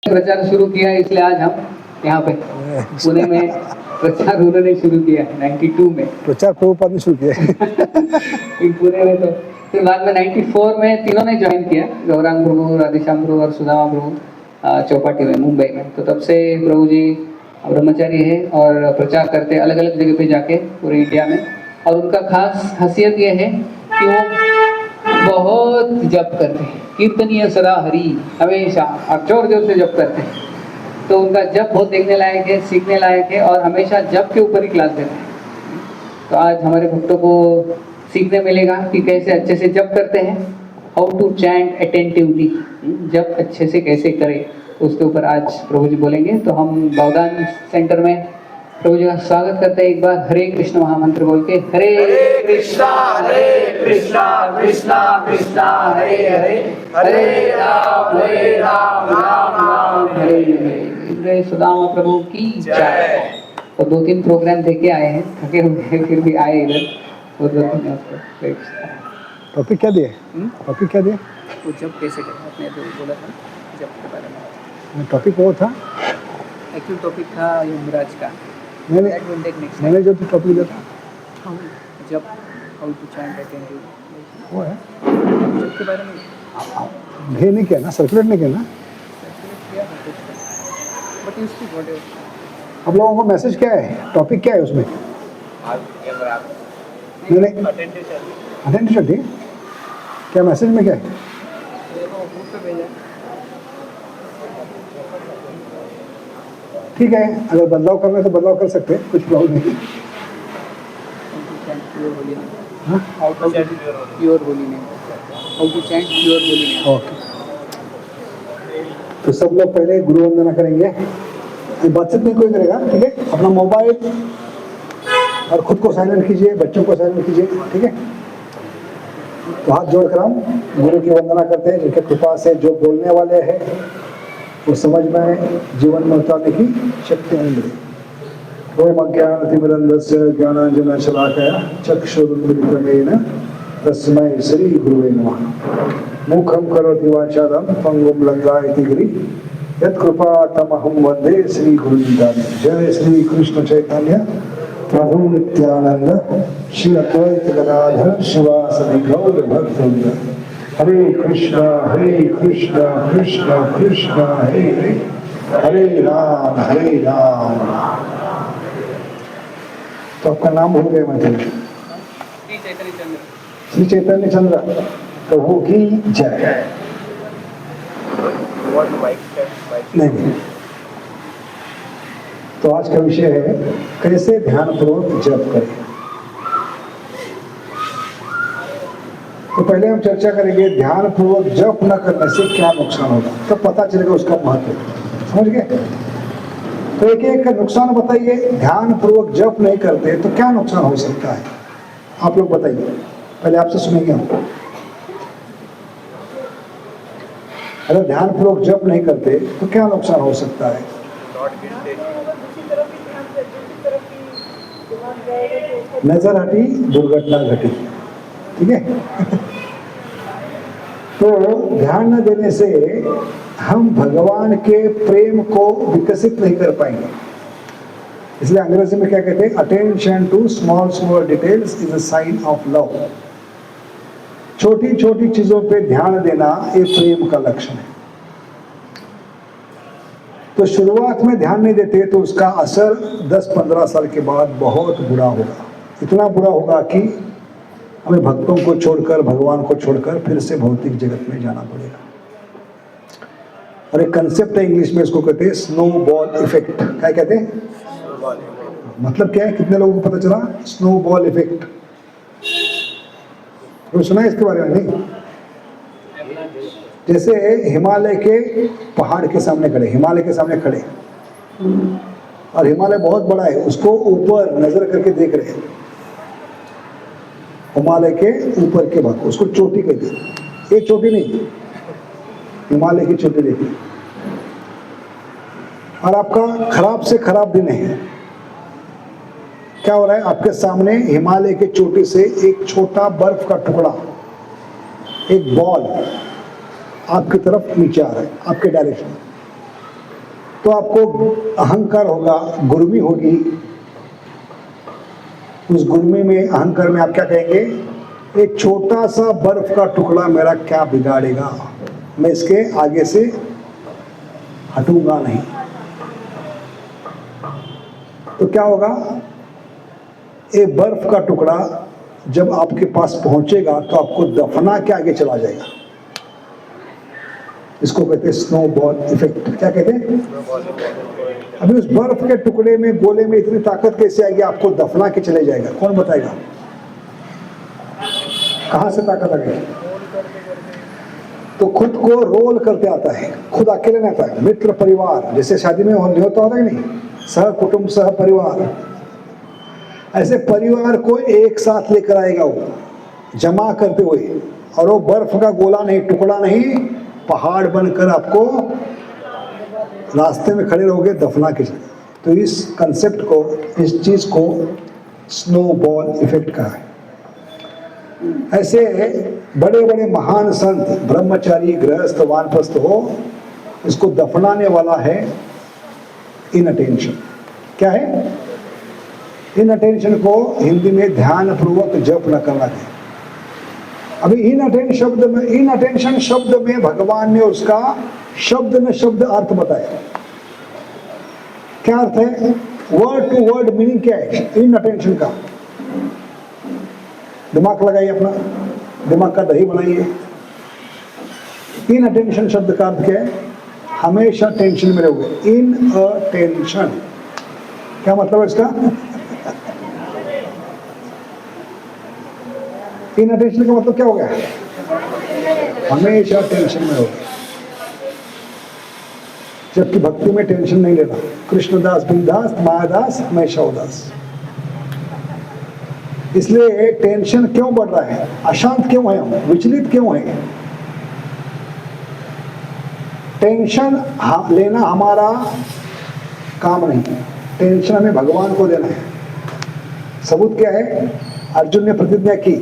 प्रचार शुरू किया इसलिए आज हम यहाँ पे पुणे में प्रचार उन्होंने शुरू किया 92 में। प्रचार प्रभुपाद ने शुरू किया फिर पुणे में तो फिर बाद में 94 में तीनों ने ज्वाइन किया, गौरांग प्रभु, राधेश्याम प्रभु और सुदामा प्रभु चौपाटी में, मुंबई में। तो तब से प्रभु जी ब्रह्मचारी है और प्रचार करते अलग अलग जगह पे जाके पूरे इंडिया में। और उनका खास हसीयत ये है कि वो बहुत जप करते हैं, कीर्तनीय सदा हरि, हमेशा और जोर जोर से जप करते हैं। तो उनका जप बहुत देखने लायक है, सीखने लायक है और हमेशा जप के ऊपर ही क्लास देते हैं। तो आज हमारे भक्तों को सीखने मिलेगा कि कैसे अच्छे से जप करते हैं, हाउ टू चैंट अटेंटिवली, जप अच्छे से कैसे करें, उसके ऊपर आज प्रभु जी बोलेंगे। तो हम बावदान सेंटर में प्रभु जी का स्वागत करते हैं। एक बार हरे कृष्ण महामंत्र बोल के, हरे कृष्णा कृष्णा कृष्णा हरे हरे, हरे राम राम राम हरे हरे। सुदामा प्रभु की जय। तो 2-3 प्रोग्राम देके आए हैं, थके हुए फिर भी आए इधर। टॉपिक क्या दिए? टॉपिक क्या दिए? वो जब कैसे करना आपने तो बोला था, जब के बारे में। टॉपिक वो था, एक्चुअल टॉपिक था युवराज का। मैंने जो टॉपिक दिया था जब हाउ टू चैंट अटेंटिव, वो है जब के बारे में ये नहीं किया ना, सर्कुलेट नहीं किया ना। बट इसकी व्हाट आप लोगों को मैसेज क्या है, टॉपिक क्या है उसमें? नहीं अटेंटिव चलिए, क्या मैसेज में क्या है? ठीक है, अगर बदलाव करना है तो बदलाव कर सकते हैं, कुछ प्रॉब्लम नहीं। ओके, तो सब लोग पहले गुरु वंदना करेंगे। बातचीत नहीं कोई करेगा, ठीक है? अपना मोबाइल और खुद को साइलेंट कीजिए, बच्चों को साइलेंट कीजिए, ठीक है? तो हाथ जोड़कर हम गुरु की वंदना करते हैं, जिनके कृपा से जो बोलने वाले हैं वो समझ में जीवन में उतारने की शक्ति हमें मिले। ओम अज्ञानतिमिरन्धस्य ज्ञानाञ्जनशलाकया चक्षुरुन्मिलितं तस्मै श्री गुरुवे नमः। मुखं करोति वाचालं पंगुं लंघयति गिरिं यत्कृपातमहं वन्दे श्री गुरुनिधाने। जय श्री कृष्ण चैतन्य प्रभु नित्यानंद श्री अद्वैत गदाधर शिवासदि गौर भक्तवृंद। हरे कृष्णा कृष्णा कृष्णा हरे हरे, हरे राम तो आपका नाम भूल गए मैं? श्री चैतन्य चंद्र प्रभु की जय। नहीं, तो आज का विषय है कैसे ध्यानपूर्वक जप करें। तो पहले हम चर्चा करेंगे ध्यानपूर्वक जप न करने से क्या नुकसान होगा, तो पता चलेगा उसका महत्व, समझ गए? तो एक एक का नुकसान बताइए। ध्यानपूर्वक जप नहीं करते तो क्या नुकसान हो सकता है, आप लोग बताइए। पहले आपसे सुनेंगे हम। अगर ध्यानपूर्वक जप नहीं करते तो क्या नुकसान हो सकता है? नजर हटी, दुर्घटना घटी, ठीक है? तो ध्यान न देने से हम भगवान के प्रेम को विकसित नहीं कर पाएंगे। इसलिए अंग्रेजी में क्या कहते हैं? Attention to small small details is a sign of love. छोटी छोटी चीजों पे ध्यान देना ये प्रेम का लक्षण है। तो शुरुआत में ध्यान नहीं देते तो उसका असर 10-15 साल के बाद बहुत बुरा होगा। इतना बुरा होगा कि हमें भक्तों को छोड़कर, भगवान को छोड़कर फिर से भौतिक जगत में जाना पड़ेगा। और एक कंसेप्ट है इंग्लिश में, इसको कहते हैं स्नो बॉल इफेक्ट। क्या कहते हैं? मतलब क्या है, कितने लोगों को पता चला? स्नो बॉल इफेक्ट तो सुना है इसके बारे में? नहीं। जैसे हिमालय के पहाड़ के सामने खड़े, हिमालय के सामने खड़े और हिमालय बहुत बड़ा है, उसको ऊपर नजर करके देख रहे हैं। हिमालय के ऊपर के भाग, उसको चोटी कहते हैं। ये चोटी नहीं, हिमालय की चोटी देखिए। और आपका खराब से खराब दिन है, क्या हो रहा है? आपके सामने हिमालय के चोटी से एक छोटा बर्फ का टुकड़ा, एक बॉल आपकी तरफ नीचे आ रहा है, आपके डायरेक्शन। तो आपको अहंकार होगा, गुर्मी होगी। उस गुर्मी में, अहंकार में आप क्या कहेंगे? एक छोटा सा बर्फ का टुकड़ा मेरा क्या बिगाड़ेगा, मैं इसके आगे से हटूंगा नहीं। तो क्या होगा? एक बर्फ का टुकड़ा जब आपके पास पहुंचेगा तो आपको दफना के आगे चला जाएगा। इसको कहते हैं स्नोबॉल इफेक्ट। क्या कहते हैं? अभी उस बर्फ के टुकड़े में, गोले में इतनी ताकत कैसे आएगी? आपको दफना के चले जाएगा। कौन बताएगा कहां से ताकत आ गई? तो खुद को रोल करते आता है, खुद अकेले नहीं आता है। मित्र परिवार, जैसे शादी में होता है नहीं, सह कुटुंब सह परिवार, ऐसे परिवार को एक साथ लेकर आएगा वो, जमा करते हुए। और वो बर्फ का गोला नहीं, टुकड़ा नहीं, पहाड़ बनकर आपको रास्ते में खड़े रहोगे, दफना के चले। तो इस कंसेप्ट को, इस चीज को स्नोबॉल इफेक्ट कहा है। ऐसे बड़े बड़े महान संत, ब्रह्मचारी, गृहस्थ, वानप्रस्थ हो, इसको दफनाने वाला है इनअटेंशन। क्या है? इनअटेंशन को हिंदी में ध्यान पूर्वक जप न करना है। अभी इनअटेंशन शब्द में भगवान ने उसका शब्द न शब्द अर्थ बताया। क्या अर्थ है? वर्ड टू वर्ड मीनिंग क्या है इनअटेंशन का? दिमाग लगाइए, अपना दिमाग का दही बनाइए। इनअटेंशन शब्द का अर्थ क्या है? हमेशा टेंशन में रहोगे। इन अ टेंशन, क्या मतलब है इसका? इनअटेंशन का मतलब क्या हो गया? हमेशा टेंशन में रहोगे। जबकि भक्ति में टेंशन नहीं लेना। कृष्णदास बिंदास, मायादास, हमेशा उदास। इसलिए टेंशन क्यों बढ़ रहा है? अशांत क्यों है हम? विचलित क्यों है? टेंशन लेना हमारा काम नहीं है। टेंशन हमें भगवान को देना है। सबूत क्या है? अर्जुन ने प्रतिज्ञा की,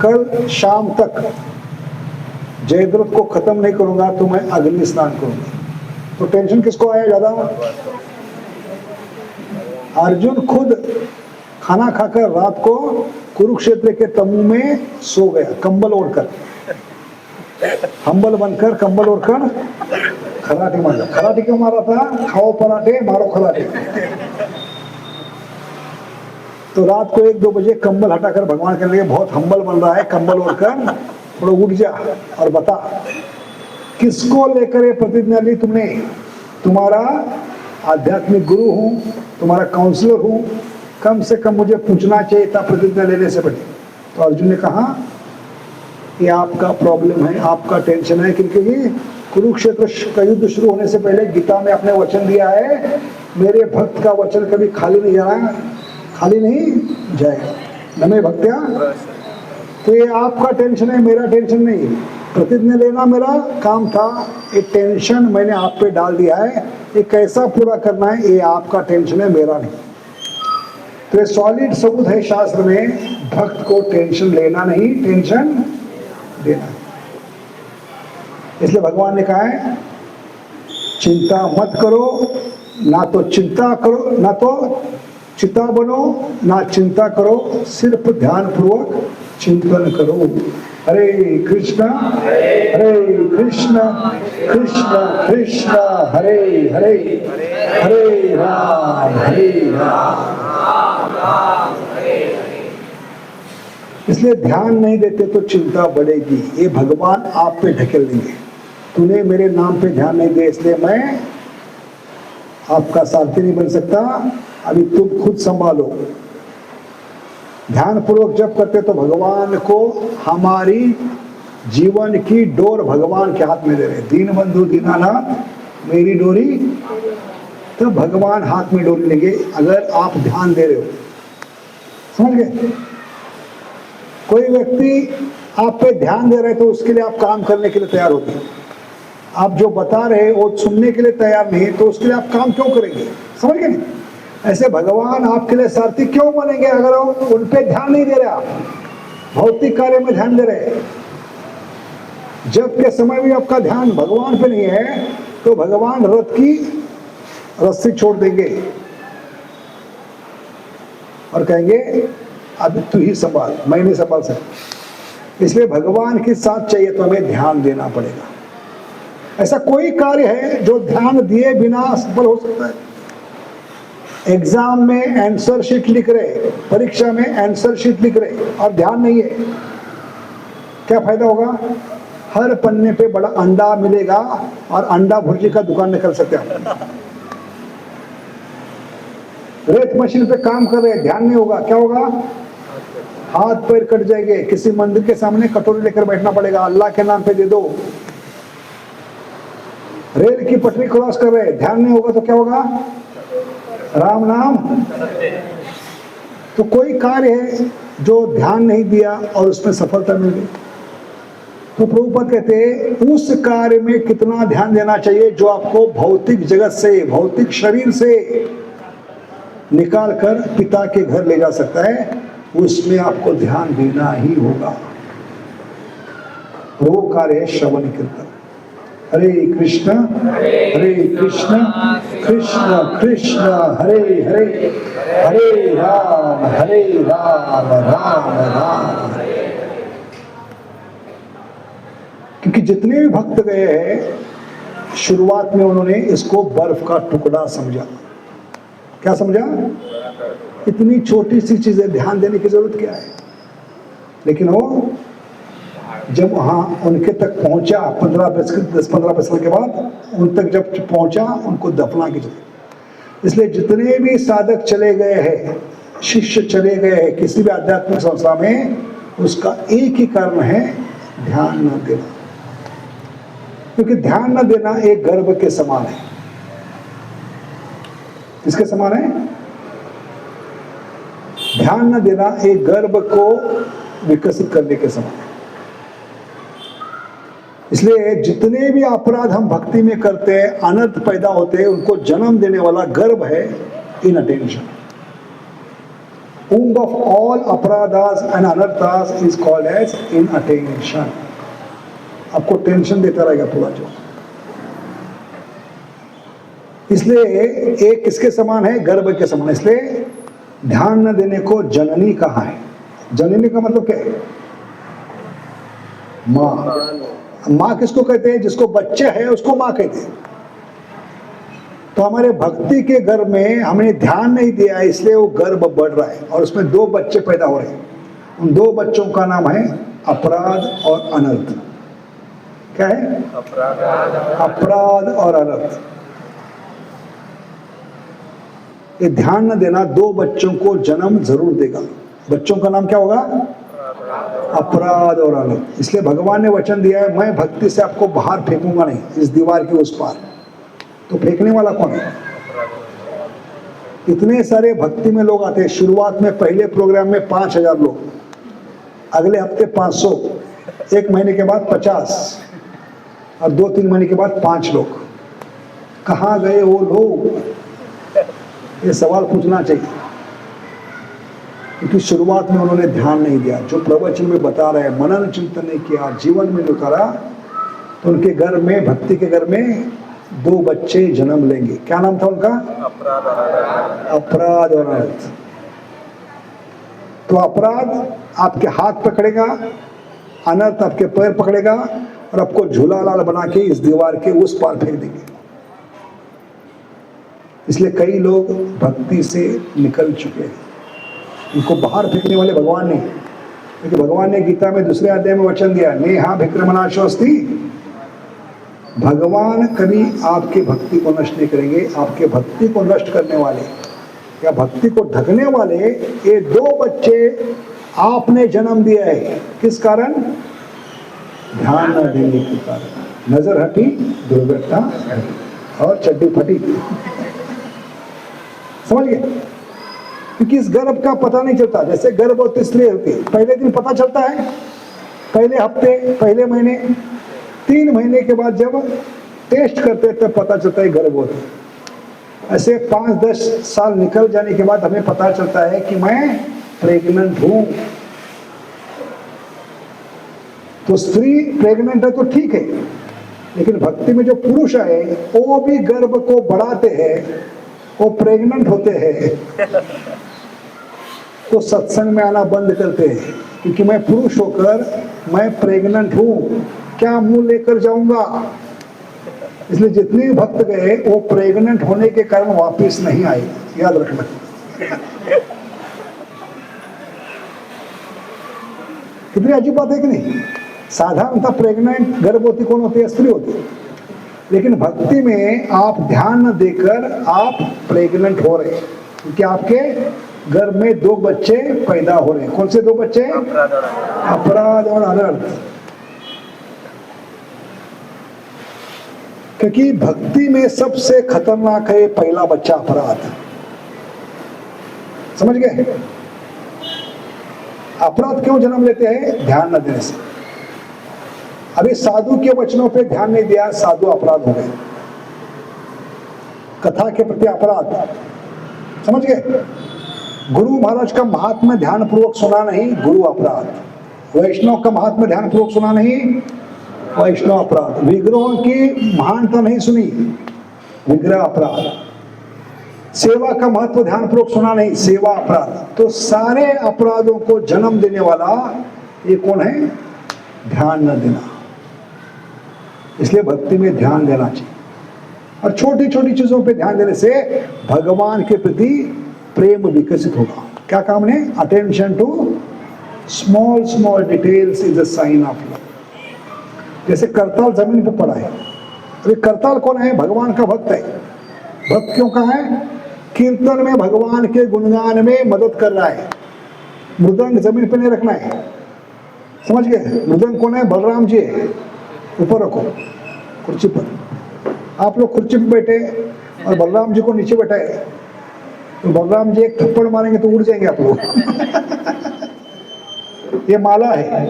कल शाम तक जयद्रथ को खत्म नहीं करूंगा तो मैं अग्नि स्नान करूंगा। तो टेंशन किसको आया ज्यादा? अर्जुन खुद खाना खाकर रात को कुरुक्षेत्र के तंबू में सो गया, कंबल ओढ़कर, हम्बल बनकर कंबल ओढ़कर खराटे मारा। खराटे क्यों मारा था? खाओ पराठे, मारो खराटे। तो रात को 1-2 बजे कंबल हटाकर भगवान कहने लगे, बहुत हम्बल बन रहा है, कंबल ओढ़कर थोड़ा उठ जा और बता किसको लेकर ये प्रतिज्ञा ली तुमने? तुम्हारा आध्यात्मिक गुरु हूं, तुम्हारा काउंसलर हूं, कम से कम मुझे पूछना चाहिए था प्रतिज्ञा लेने से पहले। तो अर्जुन ने कहा ये आपका प्रॉब्लम है, आपका टेंशन है, क्योंकि कुरुक्षेत्र का युद्ध शुरू होने से पहले गीता में आपने वचन दिया है, मेरे भक्त का वचन कभी खाली नहीं जाना, खाली नहीं जाएगा। नमे भक्त्या। तो ये आपका टेंशन है, मेरा टेंशन नहीं। प्रतिज्ञा लेना मेरा काम था, ये टेंशन मैंने आप पे डाल दिया है, ये कैसा पूरा करना है ये आपका टेंशन है, मेरा नहीं। तो ये सॉलिड सबूत है शास्त्र में, भक्त को टेंशन लेना नहीं, टेंशन देना। इसलिए भगवान ने कहा है चिंता मत करो, ना तो चिंता करो, ना तो चिता बनो, ना चिंता करो, सिर्फ ध्यान पूर्वक चिंतन करो। हरे कृष्ण कृष्ण कृष्ण कृष्ण हरे हरे, हरे राम हरे राम। इसलिए ध्यान नहीं देते तो चिंता बढ़ेगी, ये भगवान आप पे ढकेल देंगे। तूने मेरे नाम पे ध्यान नहीं दिया, इसलिए मैं आपका सारथी नहीं बन सकता, अभी तुम खुद संभालो। ध्यान पूर्वक जप करते तो भगवान को हमारी जीवन की डोर भगवान के हाथ में दे रहे। दीन बंधु दीनानाथ मेरी डोरी, तो भगवान हाथ में डोरी लेंगे अगर आप ध्यान दे रहे हो। समझ गए? कोई व्यक्ति आप पे ध्यान दे रहे तो उसके लिए आप काम करने के लिए तैयार होते हैं। आप जो बता रहे वो सुनने के लिए तैयार नहीं तो उसके लिए आप काम क्यों करेंगे? समझ गए? ऐसे भगवान आपके लिए सारथी क्यों बनेंगे अगर उन पे ध्यान नहीं दे रहे, आप भौतिक कार्य में ध्यान दे रहे। जब के समय में आपका ध्यान भगवान पे नहीं है तो भगवान रथ की रस्सी छोड़ देंगे और कहेंगे अब तू ही संभाल, मैं नहीं संभाल सकता। इसलिए भगवान के साथ चाहिए तो हमें ध्यान देना पड़ेगा। ऐसा कोई कार्य है जो ध्यान दिए बिना सफल हो सकता है? एग्जाम में आंसर शीट लिख रहे, परीक्षा में आंसर शीट लिख रहे और ध्यान नहीं है, क्या फायदा होगा? हर पन्ने पे बड़ा अंडा मिलेगा और अंडा भुर्जी का दुकान निकल सकते हैं। रेत मशीन पे काम कर रहे, ध्यान नहीं होगा, क्या होगा? हाथ पैर कट जाएंगे। किसी मंदिर के सामने कटोरी लेकर बैठना पड़ेगा, अल्लाह के नाम पे दे दो। रेल की पटरी क्रॉस कर रहे, ध्यान नहीं होगा तो क्या होगा? राम नाम। तो कोई कार्य है जो ध्यान नहीं दिया और उसमें सफलता मिल गई। तो प्रभुपाद कहते हैं उस कार्य में कितना ध्यान देना चाहिए जो आपको भौतिक जगत से, भौतिक शरीर से निकाल कर पिता के घर ले जा सकता है, उसमें आपको ध्यान देना ही होगा। वो कार्य है श्रवण कीर्तन। हरे कृष्ण कृष्ण कृष्ण हरे हरे, हरे राम राम राम। क्योंकि जितने भी भक्त गए हैं शुरुआत में उन्होंने इसको बर्फ का टुकड़ा समझा। क्या समझा? इतनी छोटी सी चीजें, ध्यान देने की जरूरत क्या है? लेकिन वो जब वहाँ उनके तक पहुंचा 10-15 साल के बाद, उन तक जब पहुंचा उनको दफना की जरूरत। इसलिए जितने भी साधक चले गए हैं, शिष्य चले गए हैं किसी भी आध्यात्मिक संस्था में, उसका एक ही कारण है ध्यान न देना। क्योंकि ध्यान न देना एक गर्भ के समान है। किसके समान है? ध्यान न देना एक गर्भ को विकसित करने के समान है। इसलिए जितने भी अपराध हम भक्ति में करते हैं, अनर्थ पैदा होते हैं, उनको जन्म देने वाला गर्भ है इनअटेंशन। womb of all अपराधास एंड अनर्थास इज कॉल्ड एज इनअटेंशन। आपको टेंशन देता रहेगा थोड़ा जो। इसलिए एक किसके समान है? गर्भ के समान। इसलिए ध्यान न देने को जननी कहा है। जननी का मतलब क्या है? माँ। माँ किसको कहते हैं? जिसको बच्चे हैं उसको माँ कहते हैं। तो हमारे भक्ति के गर्भ में हमने ध्यान नहीं दिया है, इसलिए वो गर्भ बढ़ रहा है और उसमें 2 बच्चे पैदा हो रहे हैं। उन 2 बच्चों का नाम है अपराध और अनर्थ। क्या है? अपराध और अनर्थ। ये ध्यान न देना 2 बच्चों को जन्म जरूर देगा। बच्चों का नाम क्या होगा? अपराध और अनर्थ। इसलिए भगवान ने वचन दिया है, मैं भक्ति से आपको बाहर फेंकूंगा नहीं, इस दीवार के उस पार। तो फेंकने वाला कौन है? इतने सारे भक्ति में लोग आते हैं। शुरुआत में पहले प्रोग्राम में 5000 लोग, अगले हफ्ते 500, 1 महीने के बाद 50 और 2-3 महीने के बाद 5 लोग। कहाँ गए वो लोग? ये सवाल पूछना चाहिए। क्योंकि शुरुआत में उन्होंने ध्यान नहीं दिया। जो प्रवचन में बता रहे हैं, मनन चिंतन नहीं किया, जीवन में नहीं उतारा, तो उनके घर में, भक्ति के घर में 2 बच्चे जन्म लेंगे। क्या नाम था उनका? अपराध और अनर्थ। तो अपराध आपके हाथ पकड़ेगा, अनर्थ आपके पैर पकड़ेगा और आपको झूला लाल बना के इस दीवार के उस पार फेंक देंगे। इसलिए कई लोग भक्ति से निकल चुके हैं। इनको बाहर फेंकने वाले भगवान नहीं, क्योंकि भगवान ने गीता में 2 अध्याय में वचन दिया, नेहा विक्रमनाशोस्ति। भगवान कभी आपकी भक्ति को नष्ट नहीं करेंगे। आपके भक्ति को नष्ट करने वाले या भक्ति को ढकने वाले ये 2 बच्चे आपने जन्म दिया है। किस कारण? ध्यान न देने के कारण। नजर हटी, दुर्घटना और चड्डी फटी। समझ गए? क्योंकि इस गर्भ का पता नहीं चलता। जैसे गर्भवती स्त्री होती है, पहले दिन पता चलता है, पहले हफ्ते, पहले महीने, 3 महीने के बाद जब टेस्ट करते हैं तब पता चलता है गर्भवती। ऐसे 5-10 साल निकल जाने के बाद हमें पता चलता है कि मैं प्रेग्नेंट हूं। तो स्त्री प्रेग्नेंट है तो ठीक है, लेकिन भक्ति में जो पुरुष है वो भी गर्भ को बढ़ाते हैं, वो प्रेग्नेंट होते हैं, तो सत्संग में आना बंद करते हैं, क्योंकि मैं पुरुष होकर मैं प्रेग्नेंट हूं, क्या मुंह लेकर जाऊंगा। इसलिए जितने भी भक्त गए वो प्रेग्नेंट होने के कारण वापस नहीं आए, याद रखना। कितनी अजीब बात है कि नहीं। साधारणतः प्रेग्नेंट गर्भवती कौन होती है? स्त्री होती है। लेकिन भक्ति में आप ध्यान न देकर आप प्रेग्नेंट हो रहे हैं, क्योंकि आपके गर्भ में 2 बच्चे पैदा हो रहे हैं। कौन से 2 बच्चे? अपराध और अनर्थ। क्योंकि भक्ति में सबसे खतरनाक है पहला बच्चा अपराध। समझ गए? अपराध क्यों जन्म लेते हैं? ध्यान न देने से। अभी साधु के वचनों पे ध्यान नहीं दिया, साधु अपराध हो गए। कथा के प्रति अपराध, समझ गए? गुरु महाराज का महात्म्य ध्यान पूर्वक सुना नहीं, गुरु अपराध। वैष्णव का महात्म्य ध्यान पूर्वक सुना नहीं, वैष्णव अपराध। विग्रहों की महानता नहीं सुनी, विग्रह अपराध। सेवा का महत्व ध्यान पूर्वक सुना नहीं, सेवा अपराध। तो सारे अपराधों को जन्म देने वाला ये कौन है? ध्यान न देना। इसलिए भक्ति में ध्यान देना चाहिए, और छोटी छोटी चीजों पे ध्यान देने से भगवान के प्रति प्रेम विकसित होगा। क्या काम है? Attention to small small details is a sign of love. जैसे करताल जमीन पे पड़ा है, अभी करताल कौन है? भगवान का भक्त है। भक्त क्यों कहा है? कीर्तन में भगवान के गुणगान में मदद कर रहा है। मृदंग जमीन पे नहीं रखना है, समझ गए? मृदंग कौन है? बलराम जी है। ऊपर रखो कुर्सी पर। आप लोग कुर्सी पर बैठे और बलराम जी को नीचे बैठाए, तो बलराम जी एक थप्पड़ मारेंगे तो उड़ जाएंगे आप लोग। ये माला है,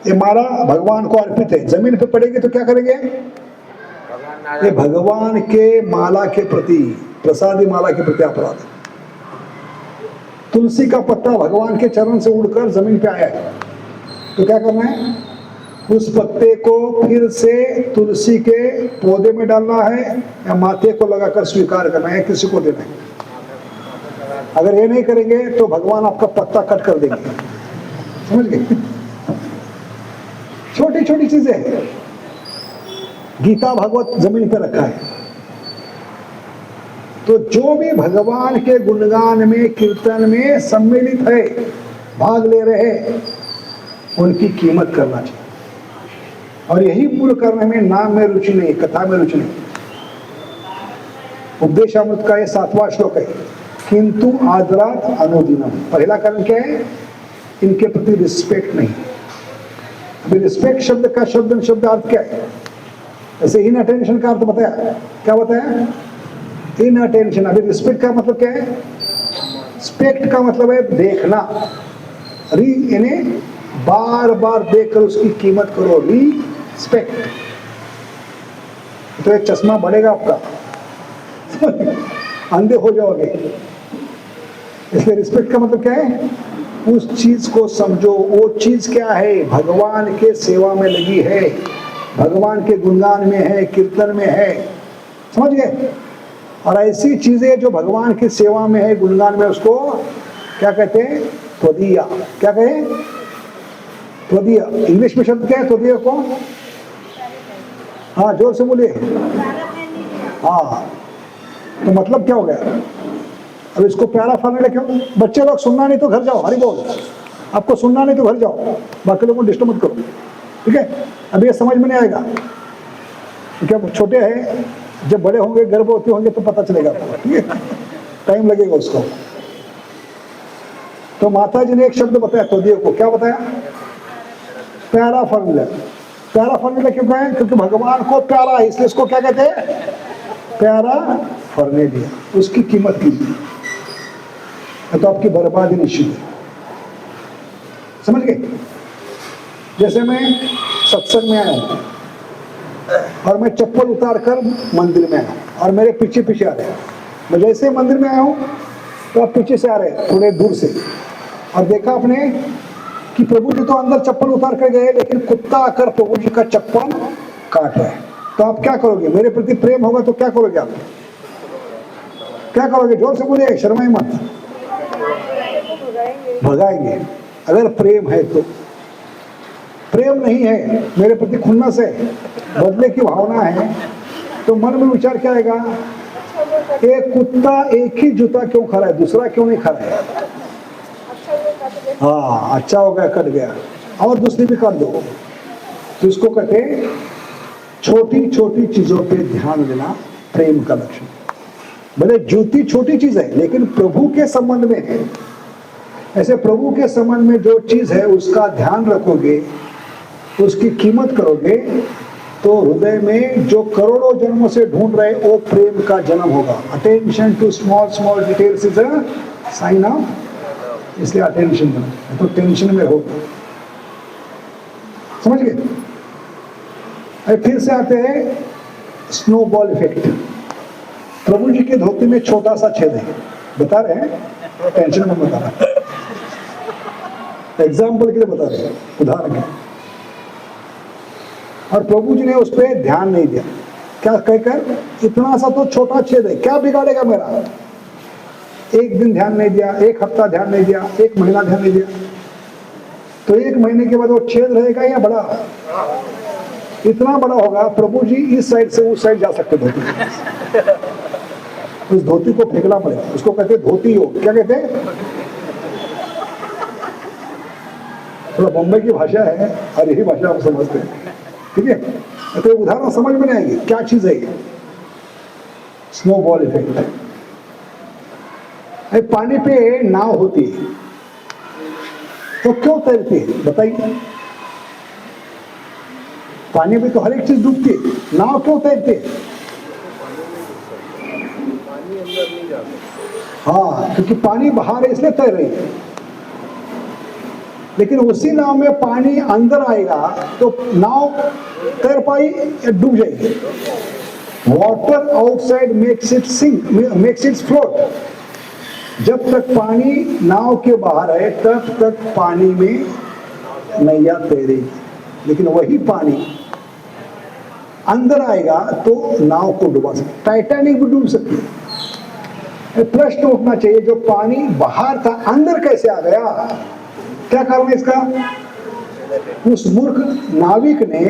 ये माला भगवान को अर्पित है। जमीन पे पड़ेगी तो क्या करेंगे? ये भगवान के माला के प्रति, प्रसादी माला के प्रति अपराध। तुलसी का पत्ता भगवान के चरण से उड़कर जमीन पे आया है, तो क्या करना है? उस पत्ते को फिर से तुलसी के पौधे में डालना है, या माथे को लगाकर स्वीकार करना है, किसी को देना है। अगर ये नहीं करेंगे तो भगवान आपका पत्ता कट कर देंगे, समझ गए? छोटी छोटी चीजें। गीता भागवत जमीन पे रखा है, तो जो भी भगवान के गुणगान में, कीर्तन में सम्मिलित है, भाग ले रहे हैं, उनकी कीमत करना चाहिए। और यही मूल करने में नाम में रुचि नहीं, कथा में रुचि नहीं। उपदेशामृत का ये 7वां श्लोक है, किंतु आदरात अनुदिनम। पहला कारण क्या है? इनके प्रति रिस्पेक्ट नहीं। अभी रिस्पेक्ट शब्द का शब्द अर्थ क्या है? ऐसे इन अटेंशन का अर्थ बताया, क्या बताया? इन अटेंशन। अभी रिस्पेक्ट का मतलब क्या है? स्पेक्ट का मतलब है देखना, री यानी बार बार देखकर उसकी कीमत करो, रिस्पेक्ट। तो एक चश्मा बढ़ेगा आपका, अंधे हो जाओगे। इसलिए रिस्पेक्ट का मतलब क्या है? उस चीज को समझो, वो चीज क्या है? भगवान के सेवा में लगी है, भगवान के गुणगान में है, कीर्तन में है, समझ गए? और ऐसी चीजें जो भगवान की सेवा में है, गुणगान में, उसको क्या कहते हैं? त्वदीया। क्या कहे? त्वदीय। इंग्लिश में शब्द क्या है त्वदीय को? हाँ, जोर से बोलिए। हाँ, तो मतलब क्या हो गया? अब इसको प्यारा फॉर्मूला क्यों? बच्चे लोग सुनना नहीं तो घर जाओ, हरि बोल। आपको सुनना नहीं तो घर जाओ, बाकी लोगों को डिस्टर्ब मत करो, ठीक है? अब ये समझ में नहीं आएगा, क्योंकि अब छोटे हैं, जब बड़े होंगे, गर्भवती होंगे तो पता चलेगा, ठीक है? टाइम लगेगा उसको। तो माता जी ने एक शब्द बताया त्वदीय को, क्या बताया? प्यारा फॉर्मूला। प्यारा फॉर्मूला क्यों कहें? क्योंकि भगवान को प्यारा है, इसलिए इसको क्या कहते हैं? प्यारा फॉर्मूला। उसकी कीमत कीजिए, तो आपकी बर्बादी निश्चित है, समझ गए? जैसे मैं सत्संग में आया हूं और मैं चप्पल उतार कर मंदिर में आया, और मेरे पीछे पीछे आ रहे हैं। मैं जैसे ही मंदिर में आया हूं तो आप पीछे से आ रहे हैं, थोड़े दूर से, और देखा आपने कि प्रभु जी तो अंदर चप्पल उतार कर गए, लेकिन कुत्ता आकर प्रभु जी का चप्पल काट रहा है। तो आप क्या करोगे? मेरे प्रति प्रेम होगा तो क्या करोगे आप? क्या करोगे? जोर से बोलिए, शर्माए मत। भगाएंगे। अगर प्रेम है तो। प्रेम नहीं है, मेरे प्रति खुन्नस है, बदले की भावना है, तो मन में विचार क्या आएगा? एक कुत्ता एक ही जूता क्यों खा रहा है, दूसरा क्यों नहीं खा रहा है? हाँ, अच्छा हो गया, कट गया, और दूसरी भी कर दो। तो इसको कहते हैं छोटी छोटी चीजों पे ध्यान देना प्रेम का लक्षण। भले जूती छोटी चीज है लेकिन प्रभु के संबंध में है। ऐसे प्रभु के संबंध में जो चीज है उसका ध्यान रखोगे, उसकी कीमत करोगे, तो हृदय में जो करोड़ों जन्मों से ढूंढ रहे वो प्रेम का जन्म होगा। Attention to small small details is a sign of, इसलिए अटेंशन दो, तो टेंशन में हो। समझ गए? फिर से आते हैं स्नोबॉल इफेक्ट। प्रभु जी के धोती में छोटा सा छेद है, बता रहे हैं, टेंशन में बता रहा है, एग्जाम्पल के लिए बता रहे हैं, उदाहरण के। और प्रभु जी ने उस पर ध्यान नहीं दिया, क्या कहकर? इतना सा तो छोटा छेद है, क्या बिगाड़ेगा मेरा? एक दिन ध्यान नहीं दिया, एक हफ्ता ध्यान नहीं दिया, एक महीना ध्यान नहीं दिया, तो एक महीने के बाद वो छेद रहेगा या बड़ा? इतना बड़ा होगा, प्रभु जी इस साइड से उस साइड जा सकते धोती। उस धोती को फेंकना पड़ेगा, उसको कहते हैं धोती योग। क्या कहते हैं? थोड़ा बम्बई की भाषा है और यही भाषा हम समझते हैं, ठीक है? तो उदाहरण समझ में नहीं आएगी क्या चीज है ये। स्नोबॉल इफेक्ट है। पानी पे नाव होती है तो क्यों तैरती है, बताइए? पानी पे तो हर एक चीज डूबती है, नाव क्यों तैरती है? हाँ, क्योंकि पानी बाहर है इसलिए तैर रही है। लेकिन उसी नाव में पानी अंदर आएगा तो नाव तैर पाई या डूब जाएगी? Water outside makes it sink, makes it float. जब तक पानी नाव के बाहर है तब तक पानी में नैया तैरेगी, लेकिन वही पानी अंदर आएगा तो नाव को डुबा सकती, टाइटैनिक भी डूब सकती है। प्रश्न उठना चाहिए, जो पानी बाहर था अंदर कैसे आ गया? क्या कारण है इसका? उस मूर्ख नाविक ने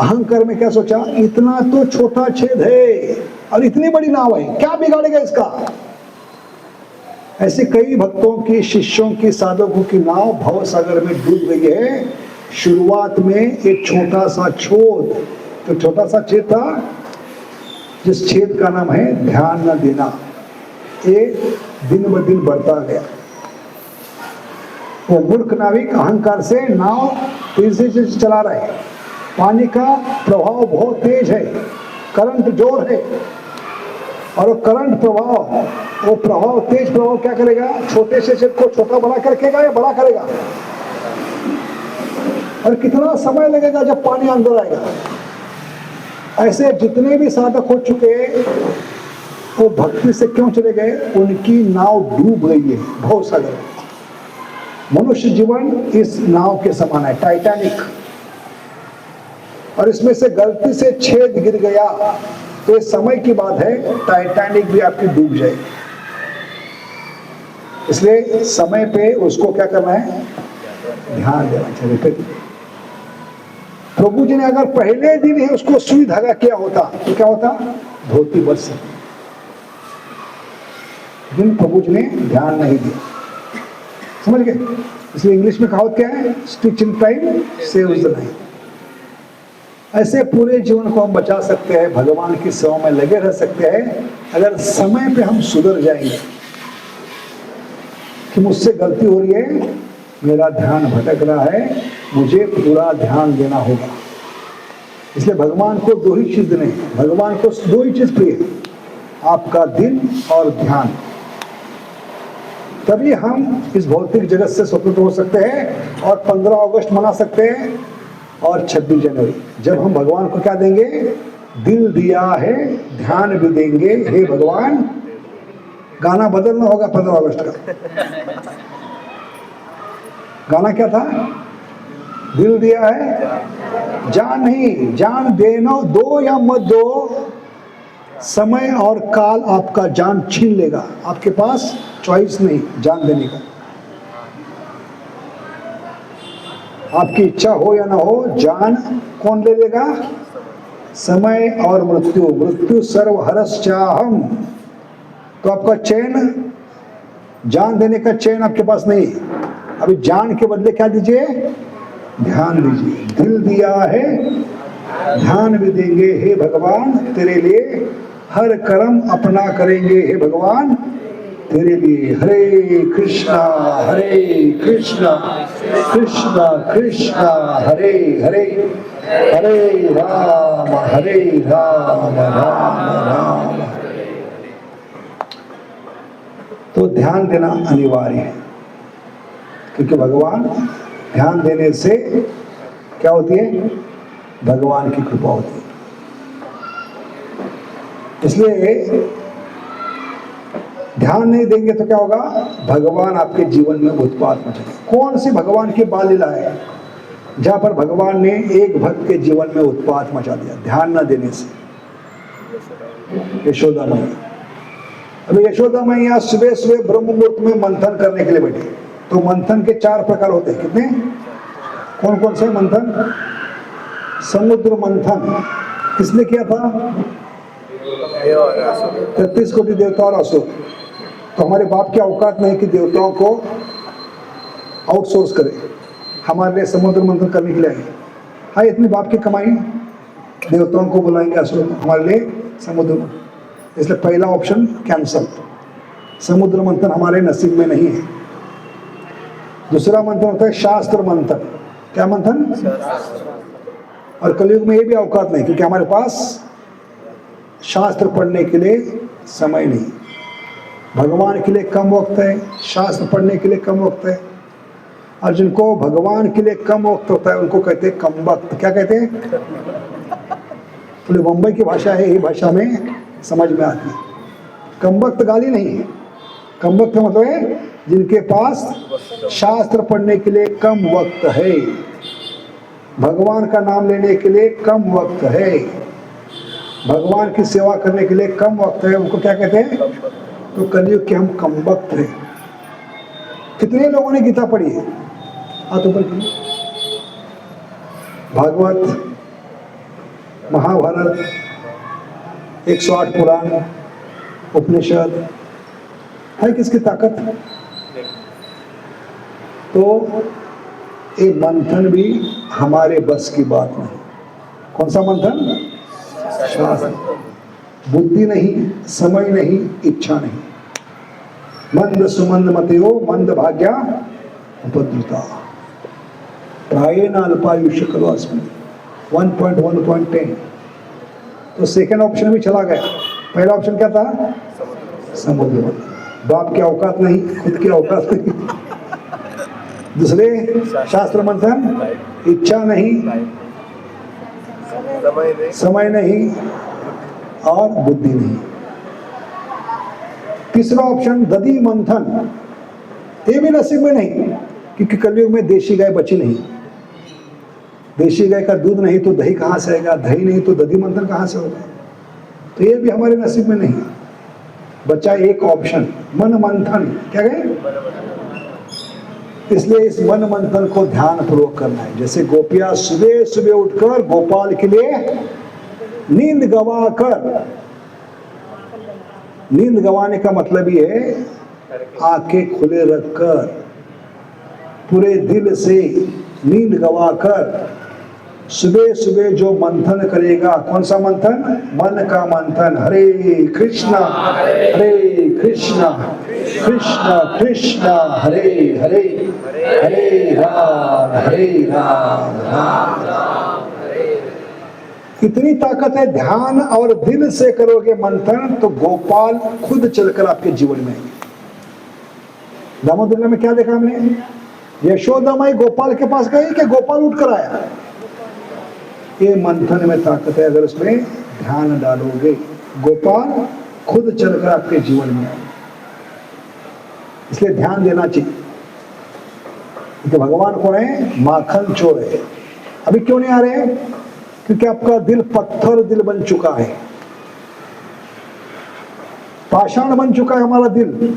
अहंकार में क्या सोचा, इतना तो छोटा छेद है और इतनी बड़ी नाव है, क्या बिगाड़ेगा इसका? ऐसे कई भक्तों की, शिष्यों की, साधकों की नाव भव सागर में डूब गई है। शुरुआत में एक छोटा सा छेद, तो छोटा सा छेद था, जिस छेद का नाम है ध्यान न देना। ये दिन ब दिन बढ़ता गया। वो मूर्ख नाविक अहंकार से नाव तेजी से चला रहा है। पानी का प्रभाव बहुत तेज है, करंट जोर है, और वो करंट प्रभाव, वो प्रभाव, तेज प्रभाव क्या करेगा? छोटे से छेद को छोटा बड़ा करेगा या बड़ा करेगा? और कितना समय लगेगा जब पानी अंदर आएगा? ऐसे जितने भी साधक हो चुके वो भक्ति से क्यों चले गए? उनकी नाव डूब गई है भव सागर। मनुष्य जीवन इस नाव के समान है, टाइटैनिक, और इसमें से गलती से छेद गिर गया तो ये समय की बात है, टाइटैनिक भी आपकी डूब जाए। इसलिए समय पे उसको क्या करना है? ध्यान देना चाहिए। प्रभु जी ने अगर पहले दिन ही उसको सुई धागा किया होता तो क्या होता? धोती बच सकती। लेकिन प्रभु जी ने ध्यान नहीं दिया, समझ गए? इसलिए इंग्लिश में कहावत क्या है? Stitch in time saves the night. ऐसे पूरे जीवन को हम बचा सकते हैं, भगवान की सेवा में लगे रह सकते हैं, अगर समय पे हम सुधर जाएंगे कि मुझसे गलती हो रही है, मेरा ध्यान भटक रहा है, मुझे पूरा ध्यान देना होगा। इसलिए भगवान को दो ही चीज देने, भगवान को दो ही चीज प्रिय, आपका दिल और ध्यान। तभी हम इस भौतिक जगत से स्वतंत्र हो सकते हैं और 15 अगस्त मना सकते हैं और 26 जनवरी, जब हम भगवान को क्या देंगे? दिल दिया है, ध्यान भी देंगे, हे भगवान। गाना बदलना होगा 15 अगस्त का। गाना क्या था? दिल दिया है, जान नहीं। जान देना दो या मत दो, समय और काल आपका जान छीन लेगा। आपके पास चॉइस नहीं जान देने का। आपकी इच्छा हो या ना हो, जान कौन ले लेगा? समय और मृत्यु। मृत्यु सर्वहरस चाहम। तो आपका चैन, जान देने का चैन आपके पास नहीं। अभी जान के बदले क्या दीजिए? ध्यान दीजिए। दिल दिया है, ध्यान भी देंगे हे भगवान तेरे लिए, हर कर्म अपना करेंगे हे भगवान तेरे लिए। हरे कृष्णा कृष्णा कृष्णा हरे हरे, हरे राम राम राम। तो ध्यान देना अनिवार्य है, क्योंकि भगवान, ध्यान देने से क्या होती है? भगवान की कृपा होती है। इसलिए ध्यान नहीं देंगे तो क्या होगा? भगवान आपके जीवन में उत्पात मचाएंगे। कौन सी भगवान की बाल लीला है जहां पर भगवान ने एक भक्त के जीवन में उत्पात मचा दिया ध्यान न देने से? यशोदा मैया। अभी यशोदा मैया सुबह सुबह ब्रह्म मुहूर्त में मंथन करने के लिए बैठी। तो मंथन के 4 प्रकार होते हैं। कितने? कौन कौन से मंथन? समुद्र मंथन किसने किया था? 33 कोटि देवता और असुर। तो हमारे बाप की औकात नहीं कि देवताओं को आउटसोर्स करे, हमारे लिए समुद्र मंथन करने के लिए आए। हाँ, इतनी बाप की कमाई, देवताओं को बुलाएंगे असुर हमारे लिए समुद्र मंथन। इसलिए पहला ऑप्शन कैंसल, समुद्र मंथन हमारे नसीब में नहीं है। दूसरा मंथन होता है शास्त्र मंथन। क्या मंथन? और कलयुग में ये भी औकात नहीं, क्योंकि हमारे पास शास्त्र पढ़ने के लिए समय नहीं। भगवान के लिए कम वक्त है, शास्त्र पढ़ने के लिए कम वक्त है। और जिनको भगवान के लिए कम वक्त होता है उनको कहते हैं कम वक्त। क्या कहते हैं? तो मुंबई की भाषा है, यही भाषा में समझ में आती है। कम वक्त गाली नहीं है। कम वक्त का मतलब है जिनके पास शास्त्र पढ़ने के लिए कम वक्त है, भगवान का नाम लेने के लिए कम वक्त है, भगवान की सेवा करने के लिए कम वक्त है, उनको क्या कहते हैं? तो कलयुग के हम कम वक्त हैं। कितने लोगों ने गीता पढ़ी है? हाथ ऊपर कीजिए। भागवत, महाभारत, 108 पुराण, उपनिषद, है किसकी ताकत? तो ये मंथन भी हमारे बस की बात नहीं। कौन सा मंथन? शास्त्र। बुद्धि नहीं, समय नहीं, इच्छा नहीं। मंद सुमंद मतयो मंद भाग्या उपद्रुता प्रायेण अल्पायुष्य कलो अस्मिन् 1.1.10। तो सेकंड ऑप्शन भी चला गया। पहला ऑप्शन क्या था? समुद्र मंथन। बाप की औकात नहीं, खुद की औकात नहीं। दूसरे शास्त्र मंथन, इच्छा नहीं, समय नहीं और बुद्धि नहीं। तीसरा ऑप्शन दधी मंथन, ये भी नसीब में नहीं, क्योंकि कलयुग में देशी गाय बची नहीं। देशी गाय का दूध नहीं तो दही कहां से आएगा? दही नहीं तो दधी मंथन कहां से होगा? तो ये भी हमारे नसीब में नहीं। बचा एक ऑप्शन, मन मंथन। क्या कहें? इसलिए इस मन मंथन को ध्यान पूर्वक करना है। जैसे गोपियां सुबह सुबह उठकर गोपाल के लिए नींद गवा कर, नींद गवाने का मतलब ये है आंखें खुले रखकर पूरे दिल से नींद गवाकर सुबह सुबह जो मंथन करेगा। कौन सा मंथन? मन का मंथन। हरे कृष्णा कृष्णा कृष्णा हरे हरे, हरे राम राम राम। इतनी ताकत है। ध्यान और दिल से करोगे मंथन तो गोपाल खुद चलकर आपके जीवन में आएंगे। दामोदर में क्या देखा हमने? यशोदा माई गोपाल के पास गई कि गोपाल उठ कर आया? ये मंथन में ताकत है। अगर उसमें ध्यान डालोगे गोपाल खुद चलकर आपके जीवन में आए। इसलिए ध्यान देना चाहिए। क्योंकि भगवान कौन है? माखन चोर है। अभी क्यों नहीं आ रहे हैं? क्योंकि आपका दिल पत्थर दिल बन चुका है, पाषाण बन चुका है हमारा दिल।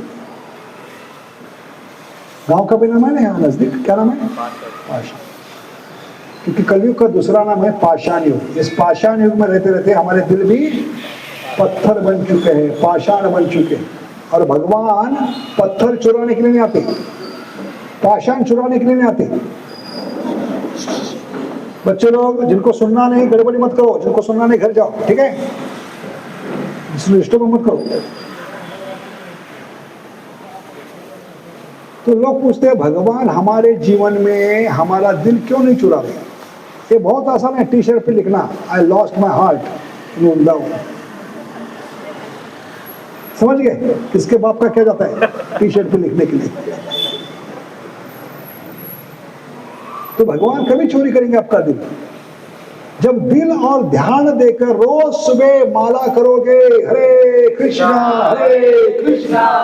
गांव का भी नाम है ना यहाँ नजदीक, क्या नाम है? पाषाण। क्योंकि कलयुग का दूसरा नाम है पाषाण युग। इस पाषाण युग में रहते रहते हमारे दिल भी पत्थर बन चुके हैं, पाषाण बन चुके हैं। और भगवान पत्थर चुराने के लिए नहीं आते, पाषाण चुराने के लिए नहीं आते। बच्चे लोग जिनको सुनना नहीं, गड़बड़ी मत करो, जिनको सुनना नहीं घर जाओ, ठीक है? डिस्टर्ब मत करो। तो लोग पूछते हैं भगवान हमारे जीवन में हमारा दिल क्यों नहीं चुरा रहे? ये बहुत आसान है, टी शर्ट पे लिखना, I lost my heart in Vrindavan. समझ गए किसके बाप का क्या जाता है टी शर्ट पे लिखने के लिए? तो भगवान कभी चोरी करेंगे आपका दिल? जब दिल और ध्यान देकर रोज सुबह माला करोगे, हरे कृष्णा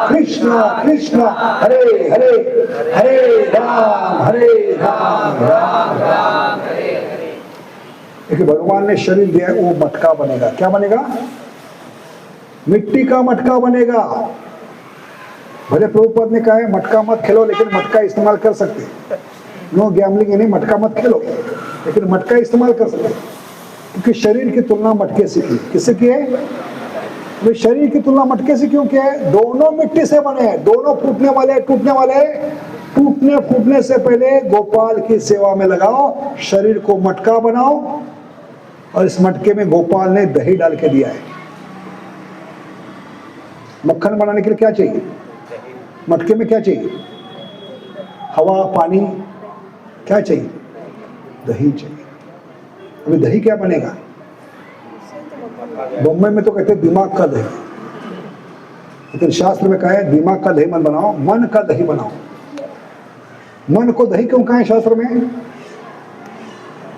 कृष्णा कृष्णा हरे हरे, हरे राम राम राम हरे हरे। देखिए भगवान ने शरीर दिया है, वो मटका बनेगा। क्या बनेगा? मिट्टी का मटका बनेगा। भले प्रभुपाद ने कहा है मटका मत खेलो, लेकिन मटका इस्तेमाल कर सकते। नो गैम्बलिंग, यानी मटका मत खेलो, लेकिन मटका इस्तेमाल कर सकते। क्योंकि शरीर की तुलना मटके से की। किससे की है? वे शरीर की तुलना मटके से क्यों किया है? दोनों मिट्टी से बने हैं, दोनों फूटने वाले टूटने वाले। टूटने फूटने से पहले गोपाल की सेवा में लगाओ, शरीर को मटका बनाओ। और इस मटके में गोपाल ने दही डाल के दिया है। मक्खन बनाने के लिए क्या चाहिए? मटके में क्या चाहिए? हवा, पानी। क्या चाहिए? दही चाहिए। अभी दही क्या बनेगा? बम्बई में तो कहते हैं दिमाग का दही, लेकिन शास्त्र में कहा है दिमाग का दही मत बनाओ, मन का दही बनाओ। मन को दही क्यों कहा है शास्त्र में?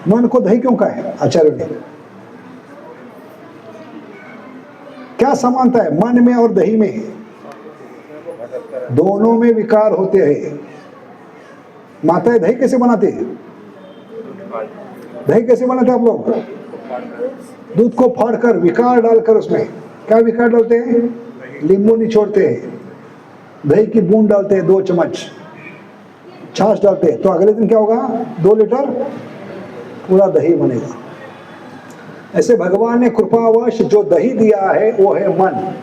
मन को दही क्यों कहा है आचार्य ने? क्या समानता है मन में और दही में? दोनों में विकार होते हैं। माताएं दही कैसे बनाते हैं? दही कैसे बनाते हैं आप लोग? दूध को फाड़कर विकार डालकर, उसमें क्या विकार डालते हैं? नींबू निचोड़ते हैं, दही की बूंद डालते हैं 2 चम्मच, छाछ डालते हैं, तो अगले दिन क्या होगा? 2 लीटर पूरा दही बनेगा। ऐसे भगवान ने कृपावश जो दही दिया है वो है मन।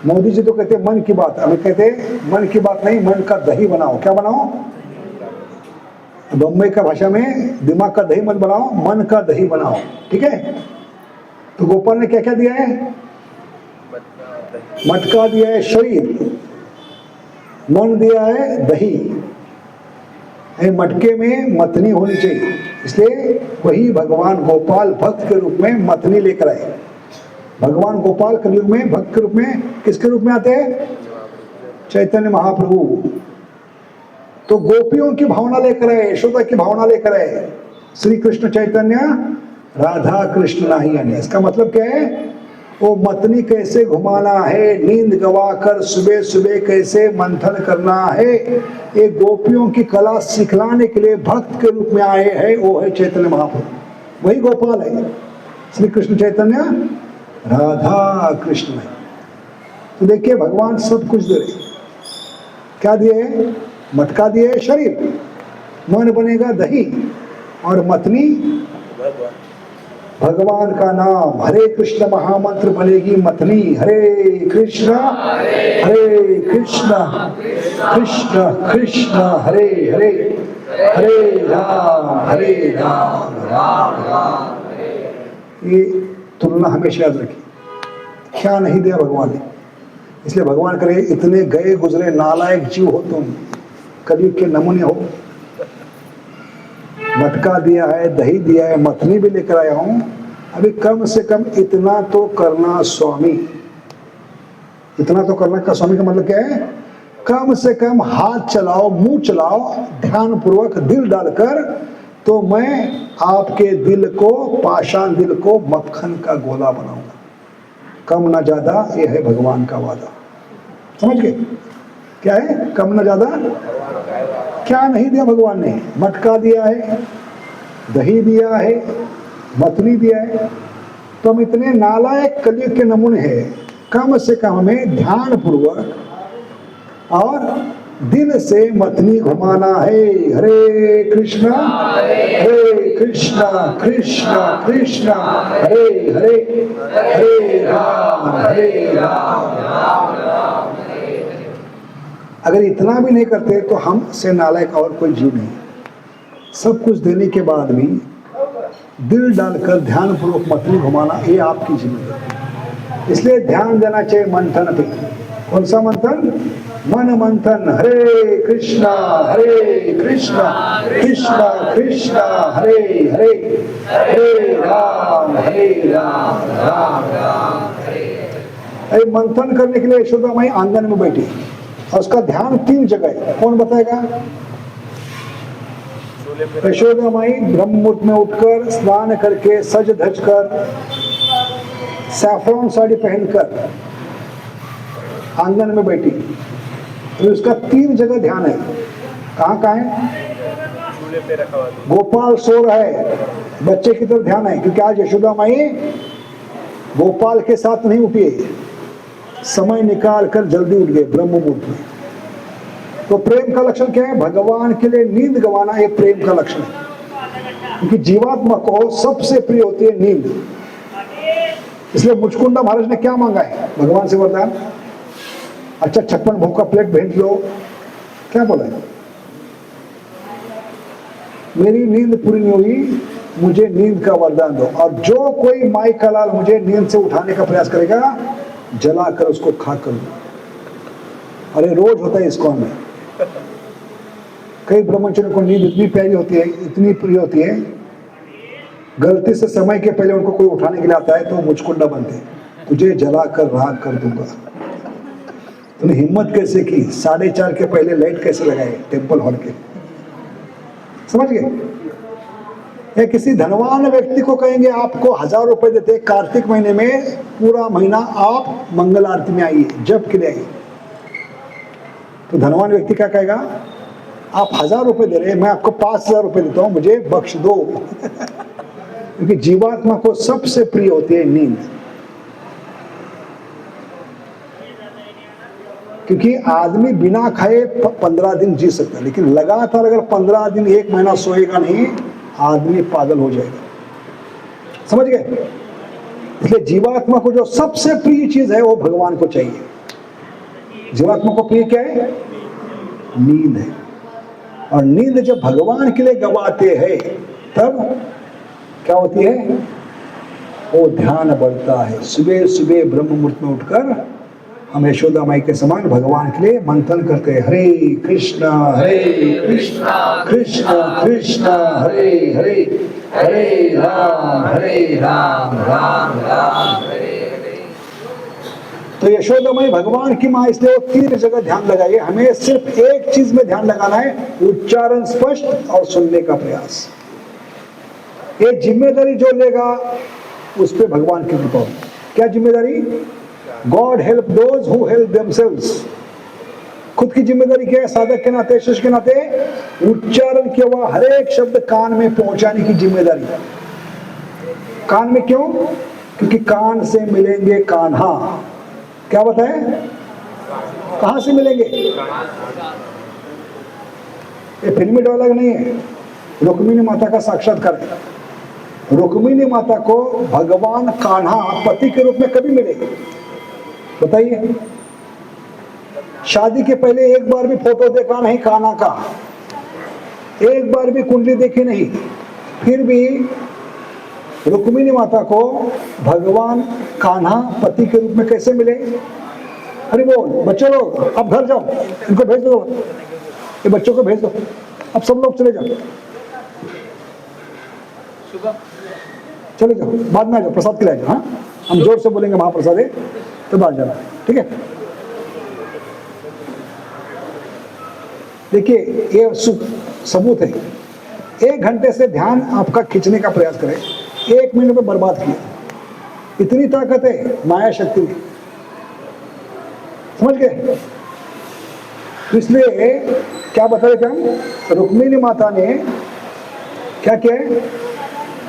मोदी जी तो कहते हैं मन की बात, हमें कहते हैं मन की बात नहीं, मन का दही बनाओ। क्या बनाओ? बम्बई का भाषा में दिमाग का दही मत बनाओ, मन का दही बनाओ, ठीक है? तो गोपाल ने क्या क्या दिया है? मटका दिया है शरीर, मन दिया है दही। मटके में मतनी होनी चाहिए, इसलिए वही भगवान गोपाल भक्त के रूप में मतनी लेकर आए। भगवान गोपाल कलयुग में भक्त के रूप में किसके रूप में आते हैं? चैतन्य महाप्रभु। तो गोपियों की भावना लेकर आए, यशोदा की भावना लेकर आए। श्री कृष्ण चैतन्य राधा कृष्ण नहीं आने। इसका मतलब क्या है? वो मतनी कैसे घुमाना है, नींद गवाकर सुबह सुबह कैसे मंथन करना है, ये गोपियों की कला सिखलाने के लिए भक्त के रूप में आए हैं। वो है चैतन्य महाप्रभु, वही गोपाल है। श्री कृष्ण चैतन्य राधा कृष्ण है। तो देखिए भगवान सब कुछ दे रहे। क्या दिए? मटका दिए शरीर, मन बनेगा दही, और मतनी भगवान का नाम। हरे कृष्ण महामंत्र बनेगी मतनी। हरे कृष्ण कृष्ण कृष्ण हरे हरे, हरे राम राम राम। ये तुलना हमेशा याद रखी। क्या नहीं दिया भगवान ने, इसलिए भगवान करे इतने गए गुजरे नालायक जीव हो तुम, कलयुग के नमूने हो। मटका दिया है, दही दिया है, मथनी भी लेकर आया हूं। अभी कम से कम इतना तो करना स्वामी। इतना तो करना का स्वामी का मतलब क्या है? कम से कम हाथ चलाओ, मुंह चलाओ, ध्यान पूर्वक दिल डालकर, तो मैं आपके दिल को, पाषाण दिल को मक्खन का गोला बनाऊंगा। कम ना ज्यादा, ये है भगवान का वादा। समझ गए? क्या है? कम ना ज्यादा क्या नहीं दिया भगवान ने? मटका दिया है, दही दिया है, मथनी दिया है। तो हम इतने नालायक कलयुग के नमूने हैं, कम से कम हमें ध्यान पूर्वक और दिल से मथनी घुमाना है। हरे कृष्णा कृष्णा कृष्णा हरे हरे, हरे राम अगर इतना भी नहीं करते तो हम से नालायक और कोई जीव नहीं। सब कुछ देने के बाद भी दिल डालकर ध्यान पूर्वक मथनी घुमाना, ये आपकी जिम्मेदारी। इसलिए ध्यान देना चाहिए मंथन पे। कौन सा मंथन? मन मंथन। हरे कृष्णा कृष्णा कृष्णा हरे हरे, हरे राम राम राम हरे। मंथन करने के लिए यशोदा माई आंगन में बैठी और उसका ध्यान 3 जगह है। कौन बताएगा? यशोदा माई ब्रह्म मुहूर्त में उठकर स्नान करके सज धज कर सैफरॉन साड़ी पहनकर आंगन में बैठी, तो उसका 3 जगह ध्यान है। कहाँ कहाँ है? गोपाल सो रहा है, बच्चे की तरफ ध्यान है, क्योंकि आज यशोदा माई गोपाल के साथ नहीं उठी है, समय निकाल कर जल्दी उठ गए ब्रह्म मुहूर्त में। तो प्रेम का लक्षण क्या है? भगवान के लिए नींद गंवाना एक प्रेम का लक्षण है, क्योंकि जीवात्मा को सबसे प्रिय होती है नींद। इसलिए मुचकुंडा महाराज ने क्या मांगा है भगवान से वरदान? अच्छा 56 भोग का प्लेट भेज लो। क्या बोला है? मेरी नींद पूरी नहीं हुई, मुझे नींद का वरदान दो। और जो कोई माई का लाल मुझे नींद से उठाने का प्रयास करेगा, जलाकर उसको खाक कर दो। अरे रोज होता है इस्कॉन में। कई ब्रह्मचारियों को नींद इतनी प्यारी होती है, इतनी प्रिय होती है, गलती से समय के पहले उनको कोई उठाने के लिए आता है तो मुचकुंडा बनते हैं, तुझे जलाकर राख कर दूंगा। तूने हिम्मत कैसे की? 4:30 के पहले लाइट कैसे लगाए टेम्पल हॉल के? समझ गए? या किसी धनवान व्यक्ति को कहेंगे आपको 1000 रुपए देते, कार्तिक महीने में पूरा महीना आप मंगल आरती में आइए, जप के लिए आइए, तो धनवान व्यक्ति क्या कहेगा? आप 1000 रुपए दे रहे हैं, मैं आपको 5000 रुपए देता हूं, मुझे बख्श दो। क्योंकि जीवात्मा को सबसे प्रिय होती है नींद। क्योंकि आदमी बिना खाए 15 दिन जी सकता है, लेकिन लगातार अगर 15 दिन 1 महीना सोएगा नहीं, आदमी पागल हो जाएगा। समझ गए? इसलिए जीवात्मा को जो सबसे प्रिय चीज है वो भगवान को चाहिए। जीवात्मा को प्रिय क्या है? नींद है। और नींद जब भगवान के लिए गवाते हैं तब क्या होती है? वो ध्यान बढ़ता है। सुबह सुबह ब्रह्म मुहूर्त में उठकर हम यशोदा माई के समान भगवान के लिए मंथन करते हैं। हरे कृष्णा कृष्णा कृष्णा हरे हरे, हरे राम राम हरे हरे। तो यशोदा माई भगवान की माँ, इसलिए वो 3 जगह ध्यान लगाइए। हमें सिर्फ एक चीज में ध्यान लगाना है, उच्चारण स्पष्ट और सुनने का प्रयास। ये जिम्मेदारी जो लेगा उस पे भगवान की कृपा होगी। क्या जिम्मेदारी? God help those who help themselves. खुद की जिम्मेदारी क्या है? साधक के नाते, शिष्य के नाते उच्चारण किया हुआ हर एक शब्द कान में पहुंचाने की जिम्मेदारी। कान में क्यों? क्योंकि कान से मिलेंगे कान्हा। क्या बताएं? कहां से मिलेंगे? ये फिल्मी डायलॉग नहीं है, रुक्मिणी माता का साक्षात्कार है। रुक्मिणी माता को भगवान कान्हा पति के रूप में कभी मिले? बताइए। शादी के पहले एक बार भी फोटो देखा नहीं कान्हा का, एक बार भी कुंडली देखी नहीं, फिर भी रुक्मिणी माता को भगवान कान्हा पति के रूप में कैसे मिले? अरे बोल बच्चों लोग, अब घर जाओ, इनको भेज दो, ये बच्चों को भेज दो, अब सब लोग चले जाओ, चले जाओ, बाद में आ जाओ, प्रसाद खिलाए जाओ। हाँ, हम जोर से बोलेंगे महाप्रसाद है तो बाहर जाना, ठीक है? देखिए ये सबूत है। 1 घंटे से ध्यान आपका खींचने का प्रयास करें, 1 मिनट में बर्बाद किया। इतनी ताकत है माया शक्ति में, समझ गए? इसलिए क्या बता रहे थे हम? रुक्मिणी माता ने क्या किया,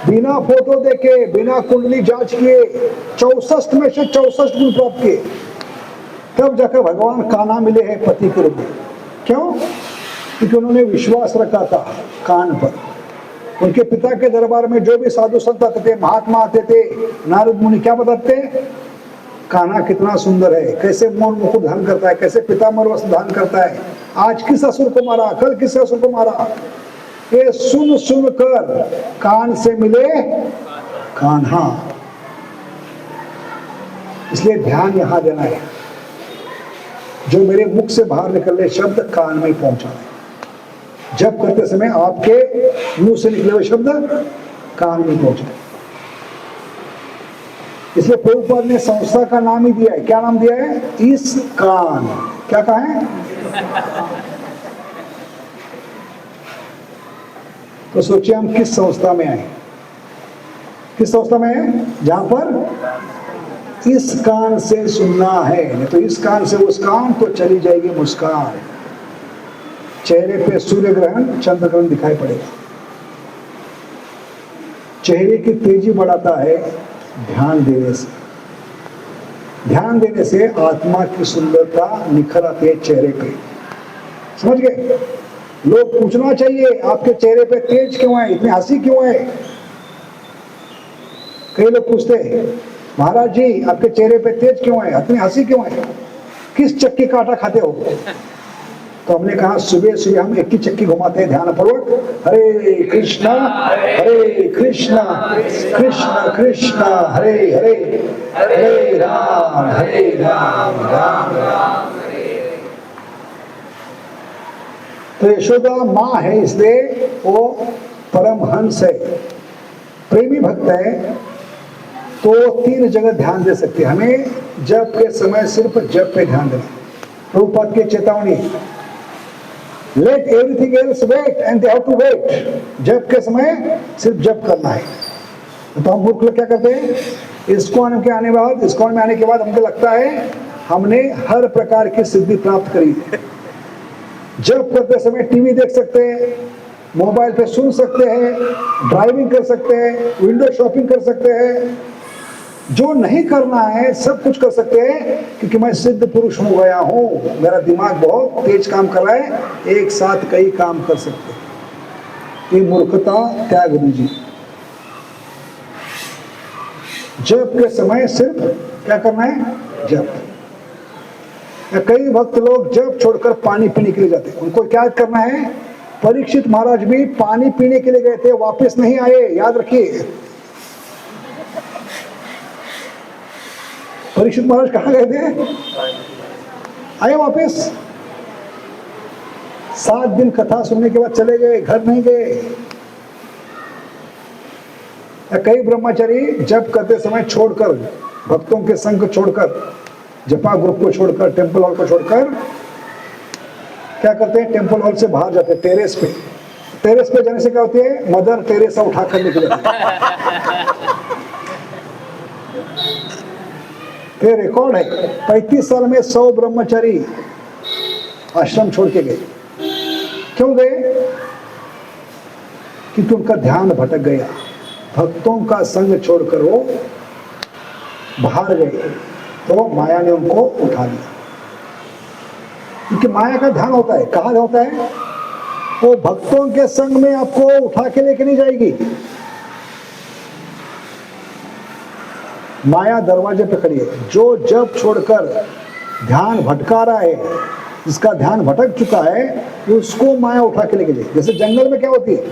बिना फोटो देखे, बिना कुंडली जांच किए 64 में से 64 गुण प्राप्त किए, तब जाकर भगवान कान्हा मिले हैं पति के रूप में। क्यों? क्योंकि उन्होंने विश्वास रखा था कान पर। उनके पिता के दरबार में जो भी साधु संत आते थे, महात्मा आते थे, नारद मुनि क्या बताते, कान्हा कितना सुंदर है, कैसे मोर मुकुट धारण करता है, कैसे पीताम्बर वस्त्र धारण करता है, आज किस असुर को मारा, कल किस असुर को मारा। ये सुन सुन कर कान से मिले कान्हा। इसलिए ध्यान यहां देना है, जो मेरे मुख से बाहर निकले शब्द कान में पहुंचाए। जब करते समय आपके मुंह से निकले हुए शब्द कान में पहुंचाए। इसलिए प्रभुपाद ने संस्था का नाम ही दिया है। क्या नाम दिया है? इस कान। क्या कहा है? तो सोचिए हम किस संस्था में आए, किस संस्था में है जहां पर इस कान से सुनना है। नहीं तो इस कान से उस कान तो चली जाएगी मुस्कान, चेहरे पे सूर्य ग्रहण चंद्र ग्रहण दिखाई पड़ेगा। चेहरे की तेजी बढ़ाता है ध्यान देने से। ध्यान देने से आत्मा की सुंदरता निखर आती है चेहरे पे। समझ गए? लोग पूछना चाहिए आपके चेहरे पे तेज क्यों है, इतनी हंसी क्यों है। कई लोग पूछते हैं महाराज जी आपके चेहरे पे तेज क्यों है, इतनी हंसी क्यों है, किस चक्की का आटा खाते हो। तो हमने कहा सुबह सुबह हम एक ही चक्की घुमाते हैं ध्यान पूर्वक, हरे कृष्णा कृष्ण कृष्ण हरे हरे, हरे राम राम राम। तो यशोदा माँ है इसलिए वो परमहंस है, प्रेमी भक्त है, तो 3 जगह ध्यान दे सकते हैं। हमें जप के समय सिर्फ जप पे ध्यान देना। प्रभुपाद की चेतावनी, let everything else wait and they have to wait. जप के समय सिर्फ जप करना है। तो हम मूर्ख लोग क्या करते हैं, इस्कॉन के आने बाद, इस्कॉन में आने के बाद हमको लगता है हमने हर प्रकार की सिद्धि प्राप्त करी। जप करते समय टीवी देख सकते हैं, मोबाइल पे सुन सकते हैं, ड्राइविंग कर सकते हैं, विंडो शॉपिंग कर सकते हैं, जो नहीं करना है सब कुछ कर सकते हैं, क्योंकि मैं सिद्ध पुरुष हो गया हूं, मेरा दिमाग बहुत तेज काम कर रहा है, एक साथ कई काम कर सकते हैं। ये मूर्खता त्याग दीजिए। जप के समय सिर्फ क्या करना है, जप। कई भक्त लोग जप छोड़कर पानी पीने के लिए जाते हैं। उनको क्या करना है, परीक्षित महाराज भी पानी पीने के लिए गए थे, वापस नहीं आए, याद रखिए। परीक्षित महाराज कहाँ गए थे, आए वापस, 7 दिन कथा सुनने के बाद चले गए, घर नहीं गए। कई ब्रह्मचारी जप करते समय छोड़कर, भक्तों के संग को छोड़कर, जपा ग्रुप को छोड़कर, टेम्पल हॉल को छोड़कर क्या करते हैं, टेम्पल हॉल से बाहर जाते हैं टेरेस पे। टेरेस पे जाने से क्या होती है, मदर टेरेसा उठा कर निकले। फिर रिकॉर्ड है 35 साल में 100 ब्रह्मचारी आश्रम छोड़ के गए। क्यों गए? क्योंकि उनका ध्यान भटक गया। भक्तों का संग छोड़कर वो बाहर गए तो माया ने उनको उठा लिया। क्योंकि माया का ध्यान होता है, कहाँ होता है, वो भक्तों के संग में आपको उठा के लेके नहीं जाएगी। माया दरवाजे पे खड़ी है। जो जब छोड़कर ध्यान भटका रहा है, जिसका ध्यान भटक चुका है, उसको माया उठा के लेके जाए। जैसे जंगल में क्या होती है,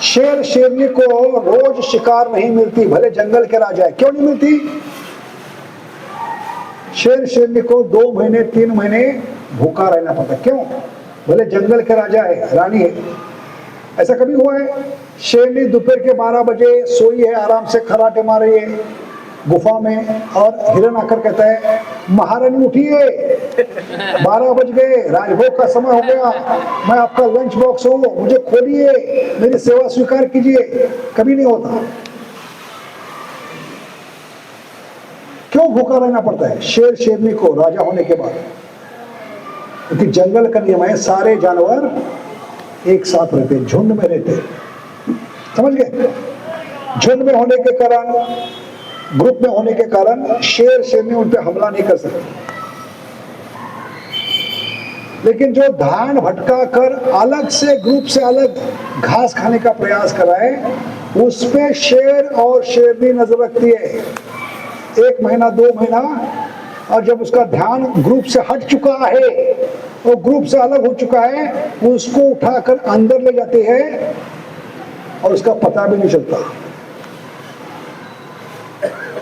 शेर शेरनी को रोज शिकार नहीं मिलती, भले जंगल के राजा है। क्यों नहीं मिलती? शेर शेरनी को 2 महीने 3 महीने भूखा रहना पड़ता। क्यों? भले जंगल के राजा है, रानी है। ऐसा कभी हुआ है? शेरनी दोपहर के 12 बजे सोई है, आराम से खराटे मार रही है गुफा में, और हिरन आकर कहता है महारानी उठिए, 12 बज गए, राजभोग का समय हो गया, मैं आपका लंच बॉक्स हूं, मुझे खोलिए, मेरी सेवा स्वीकार कीजिए। कभी नहीं होता। क्यों भूखा रहना पड़ता है शेर शेरनी को राजा होने के बाद? क्योंकि जंगल का नियम है, सारे जानवर एक साथ रहते हैं, झुंड में रहते हैं, समझ गए? झुंड में होने के कारण, ग्रुप में होने के कारण शेर शेरनी उन पर हमला नहीं कर सकते। लेकिन जो ध्यान भटका कर अलग से, ग्रुप से अलग घास खाने का प्रयास कराए, उस पे शेर और शेरनी नजर रखती है 1 महीना 2 महीना, और जब उसका ध्यान ग्रुप से हट चुका है, वो ग्रुप से अलग हो चुका है, उसको उठाकर अंदर ले जाते हैं और उसका पता भी नहीं चलता।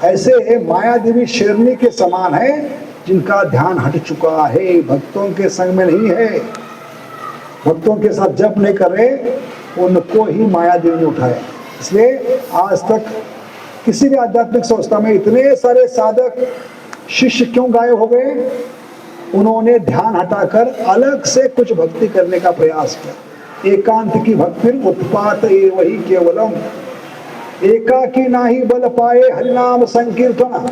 ऐसे माया देवी शेरनी के समान है, जिनका ध्यान हट चुका है, भक्तों के संग में नहीं है, भक्तों के साथ जप नहीं कर रहे, उनको ही माया देवी ने उठाया। इसलिए आज तक किसी भी आध्यात्मिक संस्था में इतने सारे साधक शिष्य क्यों गायब हो गए? उन्होंने ध्यान हटाकर अलग से कुछ भक्ति करने का प्रयास किया। एकांत की भक्ति उत्पात वही केवलम, एकाकी नाही बल पाए हरिनाम संकीर्तन।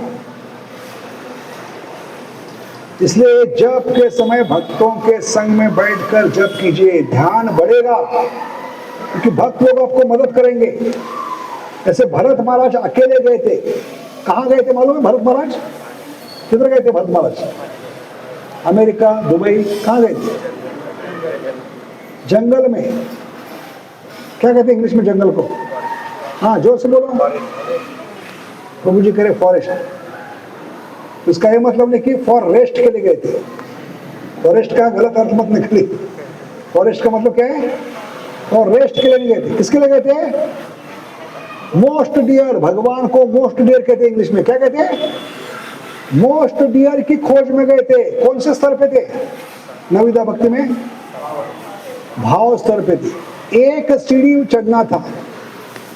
इसलिए जप के समय भक्तों के संग में बैठकर जप कीजिए, ध्यान बढ़ेगा, क्योंकि भक्त लोग आपको मदद करेंगे। जैसे भरत महाराज अकेले गए थे, कहाँ गए थे मालूम है? भरत महाराज किधर गए थे? भरत महाराज अमेरिका, दुबई, कहाँ गए थे? जंगल में। क्या कहते हैं इंग्लिश में जंगल को? हाँ, जोर से बोलो। प्रभु जी कह रहे फॉरेस्ट। इसका ये मतलब नहीं कि फॉर रेस्ट के लिए गए थे। फॉरेस्ट का गलत अर्थ मत निकली। फॉरेस्ट का मतलब क्या है? फॉर रेस्ट के लिए नहीं गए थे। किसके लिए गए थे? मोस्ट डियर, भगवान को मोस्ट डियर कहते हैं इंग्लिश में। क्या कहते हैं? मोस्ट डियर की खोज में गए थे। कौन से स्तर पे थे? नवविधा भक्ति में भाव स्तर पे थे। एक सीढ़ी चढ़ना था,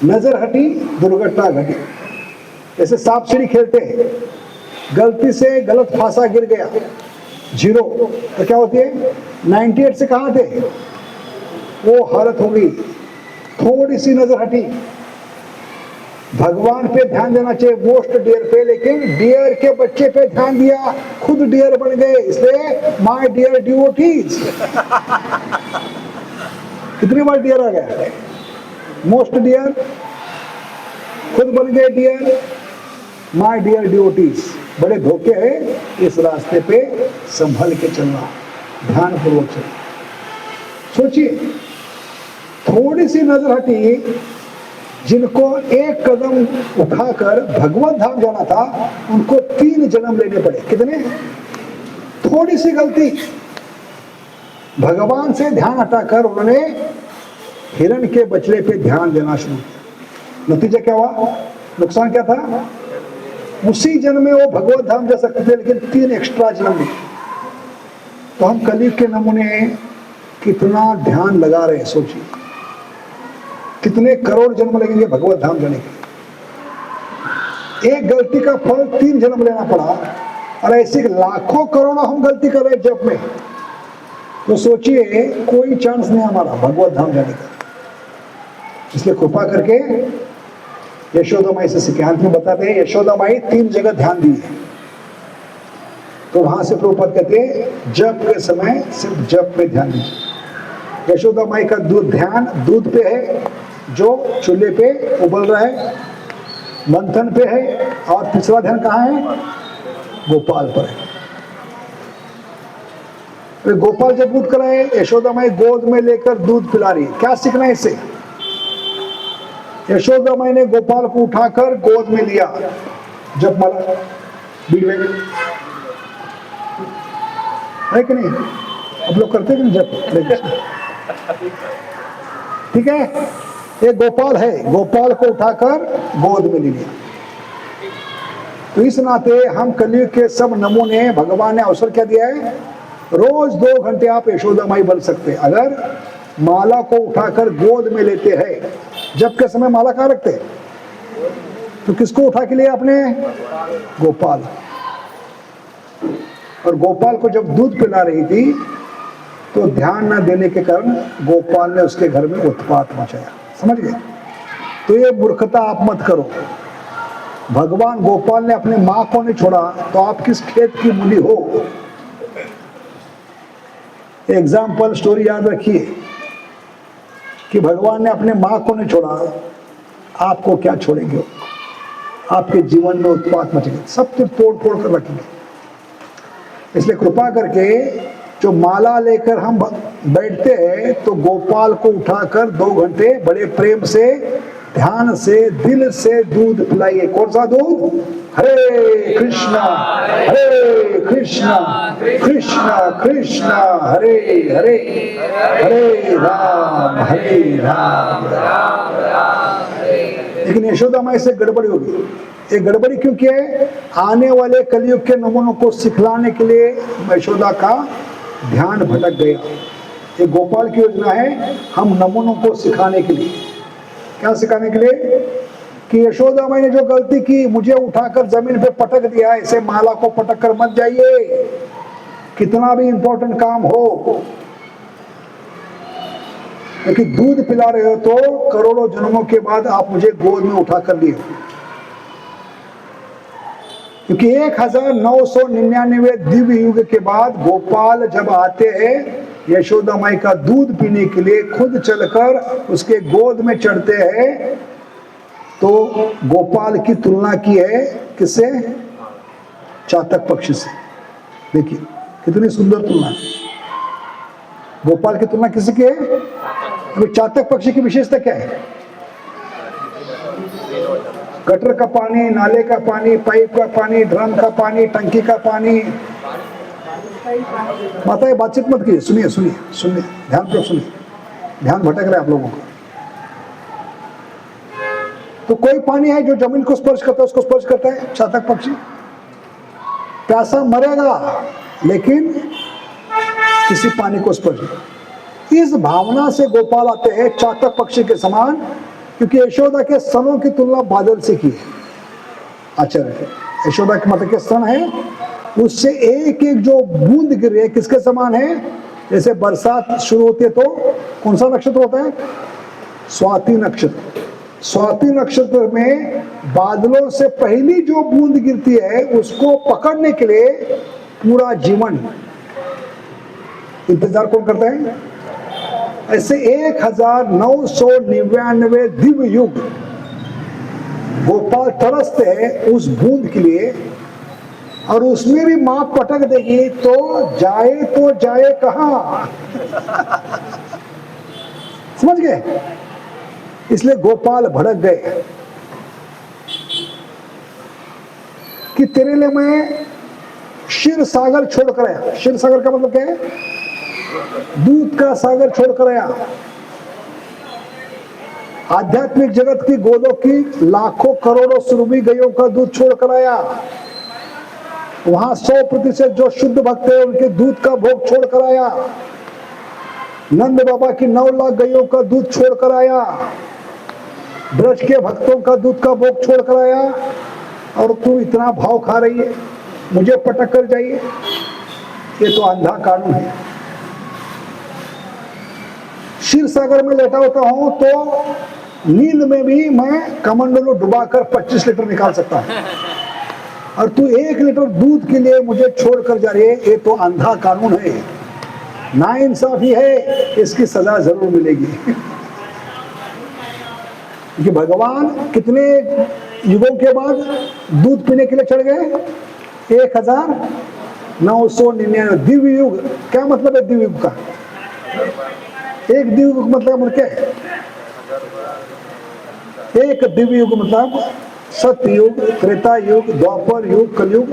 नजर हटी, दुर्घटना घटी। जैसे सांप सीढ़ी खेलते हैं, गलती से गलत फांसा गिर गया, 0, तो क्या होती है? 98 से कहाँ थे? वो हालत हो गई, थोड़ी सी नजर हटी। भगवान पे ध्यान देना चाहिए, मोस्ट डियर पे, लेकिन डियर के बच्चे पे ध्यान दिया, खुद डियर बन गए। इसलिए माय डियर डिवोटीज। कितनी बार डियर आ गया? मोस्ट डियर, खुद बन गए डियर, माय डियर डिवोटीज। बड़े धोखे हैं, इस रास्ते पे संभल के चलना, ध्यान पूर्वक चलना। सोचिए, थोड़ी सी नजर हटी, जिनको एक कदम उठाकर भगवत धाम जाना था, उनको 3 जन्म लेने पड़े। कितने? थोड़ी सी गलती, भगवान से ध्यान हटाकर उन्होंने हिरण के बछड़े पे ध्यान देना शुरू किया। नतीजा क्या हुआ? नुकसान क्या था? उसी जन्म में वो भगवत धाम जा सकते थे, लेकिन 3 एक्स्ट्रा जन्म लिए। तो हम कलयुग के नमूने कितना ध्यान लगा रहे हैं, सोचिए। कितने करोड़ जन्म लगेंगे भगवत धाम जाने के? एक गलती का फल 3 जन्म लेना पड़ा, और ऐसे लाखों करोड़ों हम गलती कर रहे हैं जप में। तो सोचिए, कोई चांस नहीं हमारा भगवत धाम जाने का। इसलिए कृपा करके यशोदा माई से सीखे। अंत में बताते हैं, यशोदा माई 3 जगह ध्यान दी है। तो वहां से प्रभुपाद कहते हैं, जप के समय सिर्फ जप पे ध्यान दीजिए। यशोदा माई का ध्यान दूध पे है, जो चूल्हे पे उबल रहा है, मंथन पे है, और तीसरा ध्यान कहाँ है? गोपाल पर है। तो गोपाल जब दूध कराए, यशोदा माई गोद में लेकर दूध पिला रही है। क्या सीखना है इससे? यशोदा माई ने गोपाल को उठाकर गोद में लिया, जब माला बीड़ में है कि नहीं? अब लोग करते हैं जब, ठीक है? ये गोपाल है, गोपाल को उठाकर गोद में ले लिया। तो इस नाते हम कलयुग के सब नमूने भगवान ने अवसर क्या दिया है? रोज 2 घंटे आप यशोदा माई बन सकते हैं, अगर माला को उठाकर गोद में लेते हैं। जब के समय माला कहाँ रखते हैं? तो किसको उठा के लिए आपने? गोपाल। और गोपाल को जब दूध पिला रही थी, तो ध्यान न देने के कारण गोपाल ने उसके घर में उत्पात मचाया। समझ गए? तो ये मूर्खता आप मत करो। भगवान गोपाल ने अपने माँ को नहीं छोड़ा, तो आप किस खेत की मूली हो? एग्जाम्पल स्टोरी याद रखिए कि भगवान ने अपने माँ को नहीं छोड़ा, आपको क्या छोड़ेंगे? आपके जीवन में उत्पात मचेंगे, सब कुछ तोड़ फोड़ कर रखेंगे। इसलिए कृपा करके जो माला लेकर हम बैठते हैं तो गोपाल को उठाकर 2 घंटे बड़े प्रेम से, ध्यान से, दिल से दूध पिलाइए। कौन सा दूध? हरे कृष्णा कृष्णा कृष्णा हरे हरे, हरे राम लेकिन यशोदा माँ से गड़बड़ी होगी। ये गड़बड़ी क्यों की है? आने वाले कलयुग के नमूनों को सिखलाने के लिए यशोदा का ध्यान भटक गया। ये गोपाल की योजना है, हम नमूनों को सिखाने के लिए। क्या सिखाने के लिए? कि यशोदा माँ ने जो गलती की, मुझे उठाकर जमीन पे पटक दिया, ऐसे माला को पटक कर मत जाइए, कितना भी इंपॉर्टेंट काम हो। लेकिन दूध पिला रहे हो तो करोड़ों जन्मों के बाद आप मुझे गोद में उठा कर लिए, क्योंकि 1999 दिव्य युग के बाद गोपाल जब आते हैं यशोदा माई का दूध पीने के लिए, खुद चलकर उसके गोद में चढ़ते हैं, तो गोपाल की तुलना की है किससे? चातक पक्षी से। देखिए कितनी सुंदर तुलना है। गोपाल की तुलना किससे की है? चातक पक्षी की विशेषता क्या है? गटर का पानी, नाले का पानी, पाइप का पानी, ड्रम का पानी, टंकी का पानी। माता बातचीत मत कीजिए, सुनिए सुनिए सुनिए, ध्यान से सुनिए, ध्यान भटक रहा है आप लोगों का। तो कोई पानी है जो जमीन को स्पर्श करता है, उसको स्पर्श करता है चातक पक्षी। प्यासा मरेगा लेकिन किसी पानी को स्पर्श। इस भावना से गोपाल आते हैं चातक पक्षी के समान, क्योंकि यशोदा के स्तनों की तुलना बादल से की है। आचार्य यशोदा के मतलब के स्तन है, उससे एक एक जो बूंद गिर रही है किसके समान है? जैसे बरसात शुरू होती है तो कौन सा नक्षत्र होता है? स्वाति नक्षत्र। स्वाति नक्षत्र में बादलों से पहली जो बूंद गिरती है उसको पकड़ने के लिए पूरा जीवन इंतजार कौन करता है? ऐसे 1999 दिव्य युग गोपाल तरसते हैं उस बूंद के लिए, और उसमें भी मां पटक देगी तो जाए कहां? समझ गए? इसलिए गोपाल भड़क गए कि तेरे लिए मैं क्षीर सागर छोड़कर आया। क्षीर सागर का मतलब क्या है? दूध का सागर छोड़कर आया। आध्यात्मिक जगत की गोदों की लाखों करोड़ों सुरभि गायों का दूध छोड़कर आया। वहां 100% जो शुद्ध भक्त है उनके दूध का भोग छोड़कर आया। नंद बाबा की 9 लाख गायों का दूध छोड़कर आया। ब्रज के भक्तों का दूध का भोग छोड़कर आया, और तू इतना भाव खा रही है, मुझे पटक कर जाइए। ये तो अंधा कानून है। क्षीर सागर में लेटा होता हूं तो नींद में भी मैं कमंडलों डुबाकर 25 लीटर निकाल सकता हूं, और तू 1 लीटर दूध के लिए मुझे छोड़कर जा रही है। ये तो अंधा कानून है, नाइंसाफी है, इसकी सजा जरूर मिलेगी। कि भगवान कितने युगों के बाद दूध पीने के लिए चढ़ गए? 1999 दिव्य युग। क्या मतलब है दिव्य युग का? एक दिव्य युग मतलब क्या है? एक दिव्य युग मतलब सतयुग, त्रेता युग, द्वापर युग, कलयुग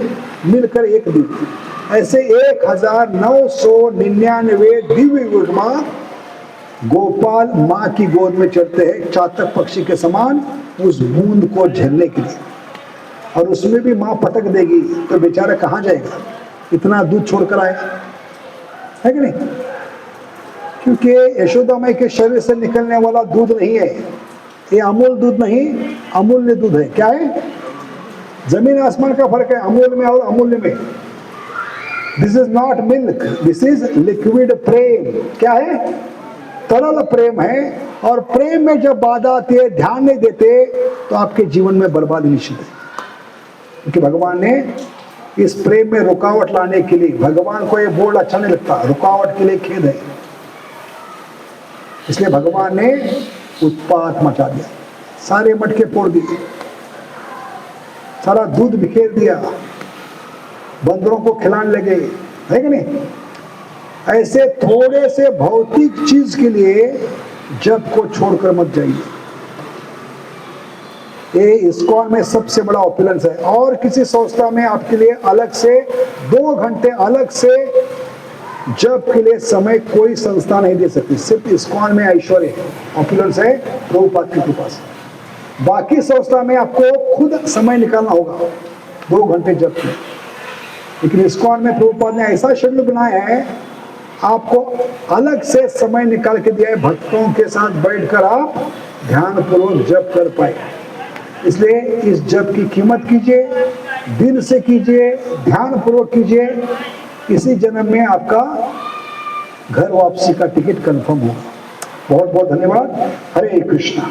मिलकर एक दिव्य। ऐसे 1999 दिव्य युग में गोपाल माँ की गोद में चढ़ते हैं चातक पक्षी के समान उस बूंद को झेलने के लिए, और उसमें भी माँ पटक देगी तो बेचारा कहाँ जाएगा? इतना दूध छोड़कर आया है कि नहीं? क्योंकि यशोदा माई के शरीर से निकलने वाला दूध नहीं है ये, अमूल दूध नहीं, अमूल्य दूध है। क्या है? जमीन आसमान का फर्क है अमूल में और अमूल्य में। This is not milk, this is liquid प्रेम। क्या है? तरल प्रेम है। और प्रेम में जब बाधा आती है, ध्यान नहीं देते, तो आपके जीवन में बर्बादी निश्चित है। क्योंकि भगवान ने इस प्रेम में रुकावट लाने के लिए। भगवान को ये बोर्ड अच्छा नहीं लगता, रुकावट के लिए खेद है, इसलिए भगवान ने उत्पात मचा दिया, सारे मटके फोड़ दिए, सारा दूध बिखेर दिया, बंदरों को खिलाने लगे, है कि नहीं? ऐसे थोड़े से भौतिक चीज के लिए जप को छोड़कर मत जाइए। ये इस्कॉन में सबसे बड़ा ऑपुलेंस है। और किसी संस्था में आपके लिए अलग से 2 घंटे अलग से जप के लिए समय कोई संस्था नहीं दे सकती। सिर्फ इस्कॉन में ऐश्वर्य है, ऑपुलेंस है प्रभुपाद की कृपा से। बाकी संस्था में आपको खुद समय निकालना होगा 2 घंटे जप के। लेकिन इस्कॉन में प्रभुपाद ने ऐसा शेड्यूल बनाया है, आपको अलग से समय निकाल के दिया है, भक्तों के साथ बैठकर आप ध्यान पूर्वक जप कर पाए। इसलिए इस जप की कीमत कीजिए, दिल से कीजिए, ध्यान पूर्वक कीजिए। इसी जन्म में आपका घर वापसी का टिकट कंफर्म होगा। बहुत बहुत धन्यवाद। हरे कृष्णा।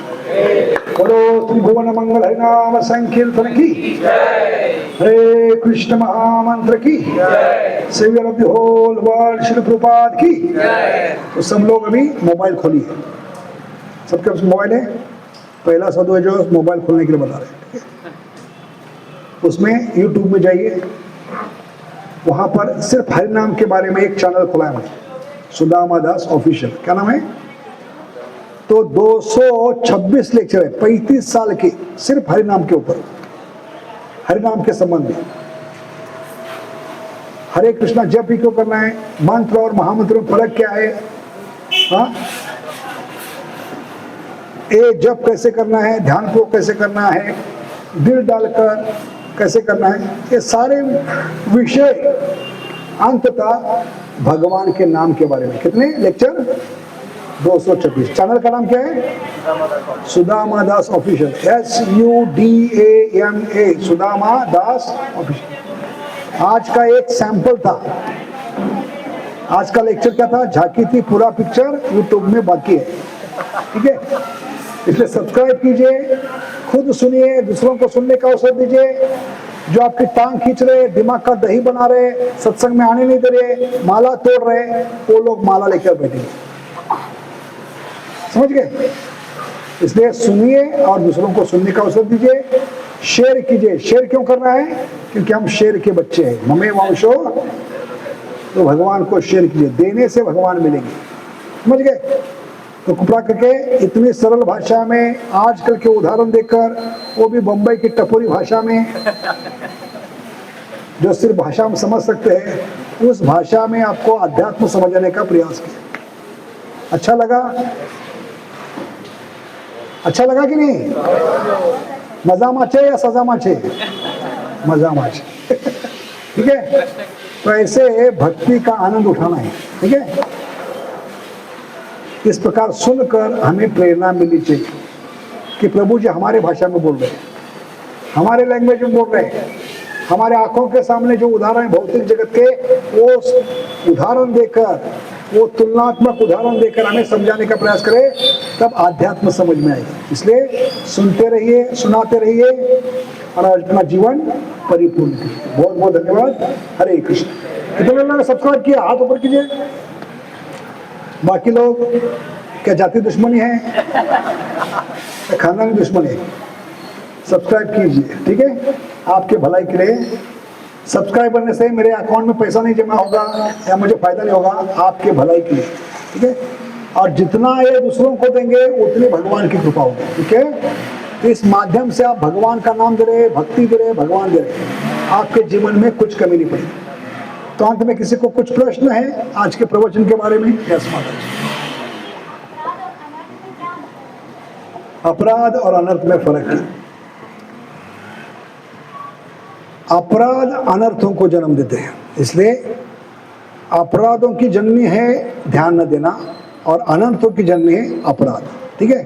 बोलो त्रिभुवन मंगल हरिनाम संकीर्तन की, हरे कृष्ण महामंत्र की, saviour of the whole world Shri Prabhupada की। तो सब लोग अभी मोबाइल खोलिए। सबके पास मोबाइल है? पहला साधु है जो मोबाइल खोलने के लिए बता रहे हैं, ठीक है? उसमें यूट्यूब में जाइए, वहां पर सिर्फ हरि नाम के बारे में एक चैनल खुला है मैंने, सुदामा दास ऑफिशियल। क्या नाम है? तो 226 लेक्चर है 35 साल के, सिर्फ हरि नाम के ऊपर, हरि नाम के संबंध में। हरे कृष्णा जप भी क्यों करना है, मंत्र और महामंत्र में फर्क क्या है, हाँ, ये जप कैसे करना है, ध्यान को कैसे करना है, दिल डालकर कैसे करना है, ये सारे विषय अंततः भगवान के नाम के बारे में। कितने लेक्चर? 226। चैनल का नाम क्या है? सुदामा दास ऑफिशियल, SUDAMA, सुदामा दास ऑफिशियल। आज का एक सैंपल था। आज का लेक्चर क्या था? झांकी थी, पूरा पिक्चर यूट्यूब में बाकी है, ठीक है? इसलिए सब्सक्राइब कीजिए, खुद सुनिए, दूसरों को सुनने का अवसर दीजिए। जो आपकी टांग खींच रहे, दिमाग का दही बना रहे, सत्संग में आने नहीं दे रहे, माला तोड़ रहे, वो लोग माला लेकर बैठेंगे। समझ गए? इसलिए सुनिए और दूसरों को सुनने का अवसर दीजिए, शेयर कीजिए। शेयर क्यों करना है? क्योंकि हम शेर के बच्चे हैं। ममे वंशो, तो भगवान को शेयर कीजिए, देने से भगवान मिलेंगे। समझ गए? तो कृपा करके इतनी सरल भाषा में आजकल के उदाहरण देकर, वो भी बम्बई की टपोरी भाषा में, जो सिर्फ भाषा में समझ सकते हैं, उस भाषा में आपको अध्यात्म समझाने का प्रयास किया। अच्छा लगा? अच्छा लगा कि नहीं? मजा माचे या सजा माचे? मजा माचे। ठीक है? तो ऐसे भक्ति का आनंद उठाना है, ठीक है? इस प्रकार सुनकर हमें प्रेरणा मिलनी चाहिए कि प्रभु जी हमारे भाषा में बोल रहे हैं, हमारे लैंग्वेज में बोल रहे हैं। हमारे आंखों के सामने जो उदाहरण है भौतिक जगत के, वो उदाहरण देकर, वो तुलनात्मक उदाहरण देकर हमें समझाने का प्रयास करें, तब आध्यात्म समझ में आएगा। इसलिए सुनते रहिए, सुनाते रहिए और अपना जीवन परिपूर्ण कीजिए। बहुत बहुत धन्यवाद। हरे कृष्ण। कितने लोगों ने सब्सक्राइब किया? हाथ ऊपर कीजिए। बाकी लोग क्या जाति दुश्मनी है, खानदानी दुश्मनी है? सब्सक्राइब कीजिए, ठीक है? आपके भलाई के लिए। सब्सक्राइब करने से मेरे अकाउंट में पैसा नहीं जमा होगा या मुझे फायदा नहीं होगा, आपके भलाई के लिए, ठीक है? और जितना ये दूसरों को देंगे उतनी भगवान की कृपा होगी, ठीक है? तो इस माध्यम से आप भगवान का नाम दे रहे, भक्ति दे रहे, भगवान दे रहे, आपके जीवन में कुछ कमी नहीं पड़ेगी। तो अंत में किसी को कुछ प्रश्न है आज के प्रवचन के बारे में? यस माता जी। अपराध और अनर्थ में फर्क है। अपराध अनर्थों को जन्म देते हैं, इसलिए अपराधों की जननी है ध्यान न देना और अनर्थों की जननी है अपराध, ठीक है?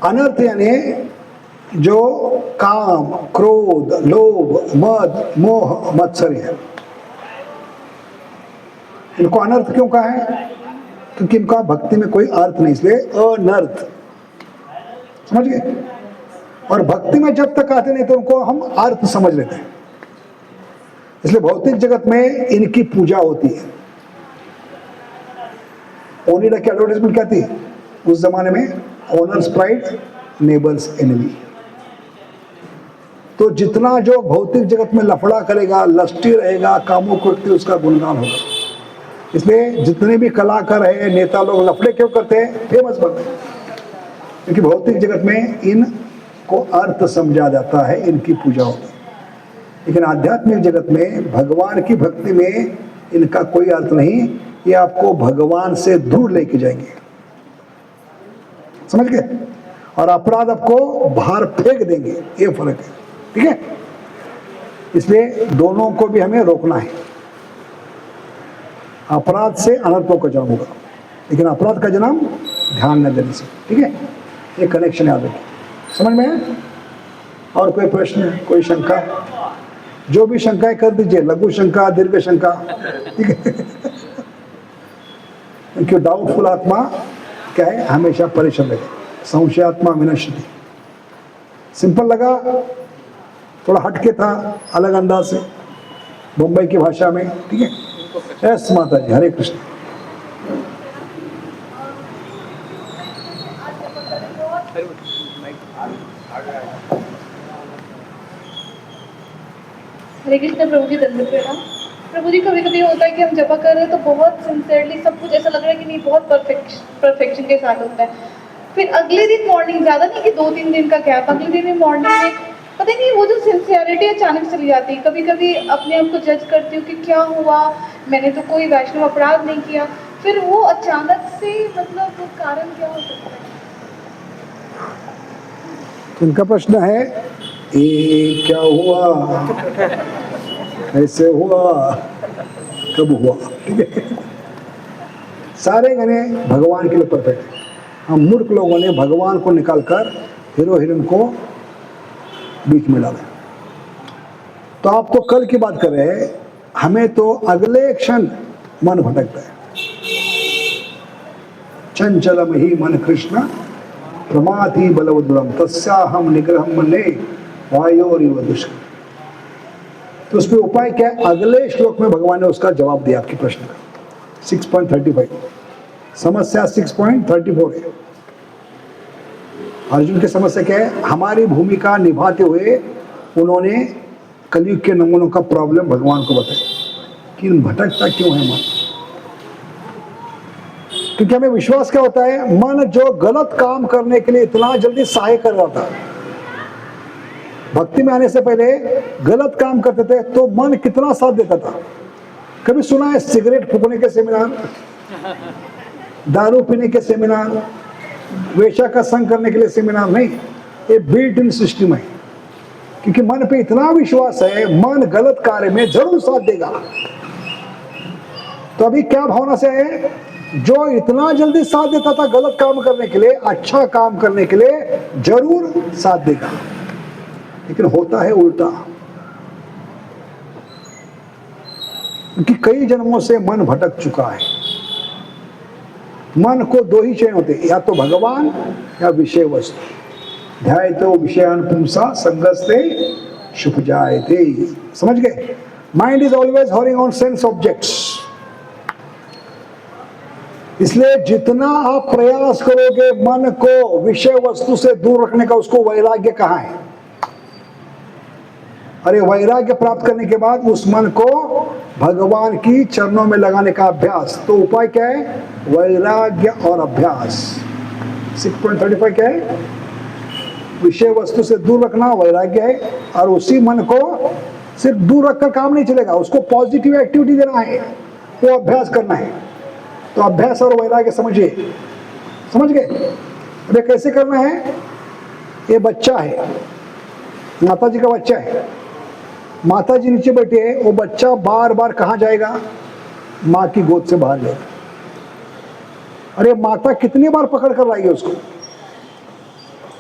अनर्थ यानी जो काम, क्रोध, लोभ, मद, मोह, मत्सर्य है, इनको अनर्थ क्यों कहा है? क्योंकि इनका भक्ति में कोई अर्थ नहीं, इसलिए अनर्थ। समझ गए? और भक्ति में जब तक आते नहीं तो उनको हम अर्थ समझ लेते हैं। इसलिए भौतिक जगत में इनकी पूजा होती है। ओनिडा की एडवर्टाइजमेंट क्या थी उस जमाने में? Owners pride, neighbours enemy. तो जितना जो भौतिक जगत में लफड़ा करेगा, लस्टी रहेगा, कामुक व्यक्ति, उसका गुणगान होगा। इसलिए जितने भी कलाकार है, नेता लोग लफड़े क्यों करते हैं? फेमस बनते हैं, क्योंकि भौतिक जगत में इनको अर्थ समझा जाता है, इनकी पूजा होती है। लेकिन आध्यात्मिक जगत में भगवान की भक्ति में इनका कोई अर्थ नहीं, ये आपको भगवान से दूर लेके जाएंगे, समझ गए? और अपराध आपको बाहर फेंक देंगे, ये फर्क है, ठीक है? इसलिए दोनों को भी हमें रोकना है। अपराध से अनर्थों का जन्म होगा, लेकिन अपराध का जन्म ध्यान न देने से, ठीक है? ये कनेक्शन याद रखिए, समझ में है? और कोई प्रश्न, कोई शंका? जो भी शंकाएं कर दीजिए, लघु शंका, दीर्घ शंका, ठीक है? क्योंकि डाउटफुल आत्मा क्या है? हमेशा परेशान रहे। संशयात्मा विनश्यति। सिंपल लगा, थोड़ा हटके था, अलग अंदाज से, मुंबई की भाषा में, ठीक है? यस माता जी, हरे कृष्ण। हरे कृष्ण प्रभु जी, दंड प्रणाम। प्रभु जी, कभी कभी होता है कि हम जपा कर रहे हैं तो बहुत सिंसियरली सब कुछ ऐसा लग रहा है कि नहीं, बहुत परफेक्शन के साथ होता है। फिर अगले दिन मॉर्निंग, ज़्यादा नहीं कि 2-3 दिन का गैप, अगले दिन में मॉर्निंग में पता नहीं वो जो सिंसियरिटी अचानक चली जाती है। कभी कभी अपने आप को जज करती हूँ कि क्या हुआ, मैंने तो कोई वैष्णव अपराध नहीं किया। फिर वो अचानक से, मतलब वो कारण क्या हो सकता है? उनका प्रश्न है, ये क्या हुआ, ऐसे हुआ, कब हुआ, ठीक है? सारे गाने भगवान के लिए परफेक्ट है। हम मूर्ख लोगों ने भगवान को निकालकर हीरो हीरोइन को बीच में डाला। तो आप तो कल की बात कर रहे हैं, हमें तो अगले क्षण मन भटकता है। चंचलम ही मन कृष्ण प्रमाथि बलवदुरम तस्याहम निग्रहम मन्ये वायोरिव दुष्करम। तो उस पर उपाय क्या है? अगले श्लोक में भगवान ने उसका जवाब दिया आपके प्रश्न का। 6.35 समस्या 6.34 है। अर्जुन की समस्या क्या है? हमारी भूमिका निभाते हुए उन्होंने कलयुग के नमूनों का प्रॉब्लम भगवान को बताया कि भटकता क्यों है मन। क्योंकि हमें विश्वास क्या होता है, मन जो गलत काम करने के लिए इतना जल्दी सहाय कर रहा था, भक्ति में आने से पहले गलत काम करते थे तो मन कितना साथ देता था। कभी सुना है सिगरेट फूकने के सेमिनार, दारू पीने के सेमिनार, वेश्या का संग करने के लिए सेमिनार? नहीं, ये बिल्ट इन सिस्टम है। क्योंकि मन पे इतना विश्वास है, मन गलत कार्य में जरूर साथ देगा। तो अभी क्या भावना से है? जो इतना जल्दी साथ देता था गलत काम करने के लिए, अच्छा काम करने के लिए जरूर साथ देगा। लेकिन होता है उल्टा, क्योंकि कई जन्मों से मन भटक चुका है। मन को दो ही चयन होते, या तो भगवान या विषय वस्तु। ध्यायतो विषयान पुंसा संगस्ते शुभ जायते। समझ गए? Mind is always hovering on sense objects. इसलिए जितना आप प्रयास करोगे मन को विषय वस्तु से दूर रखने का, उसको वैराग्य कहाँ है? अरे वैराग्य प्राप्त करने के बाद उस मन को भगवान की चरणों में लगाने का अभ्यास। तो उपाय क्या है? वैराग्य और अभ्यास। 6.35 क्या है? विषय वस्तु से दूर रखना वैराग्य है, और उसी मन को सिर्फ दूर रखकर काम नहीं चलेगा, उसको पॉजिटिव एक्टिविटी देना है, वो अभ्यास करना है। तो अभ्यास और वैराग्य समझिए, समझ गए? अरे कैसे करना है? ये बच्चा है, माता जी का बच्चा है, माता जी नीचे बैठे है, वो बच्चा बार बार कहाँ जाएगा? माँ की गोद से बाहर जाएगा। अरे माता कितनी बार पकड़ कर लाएगी उसको,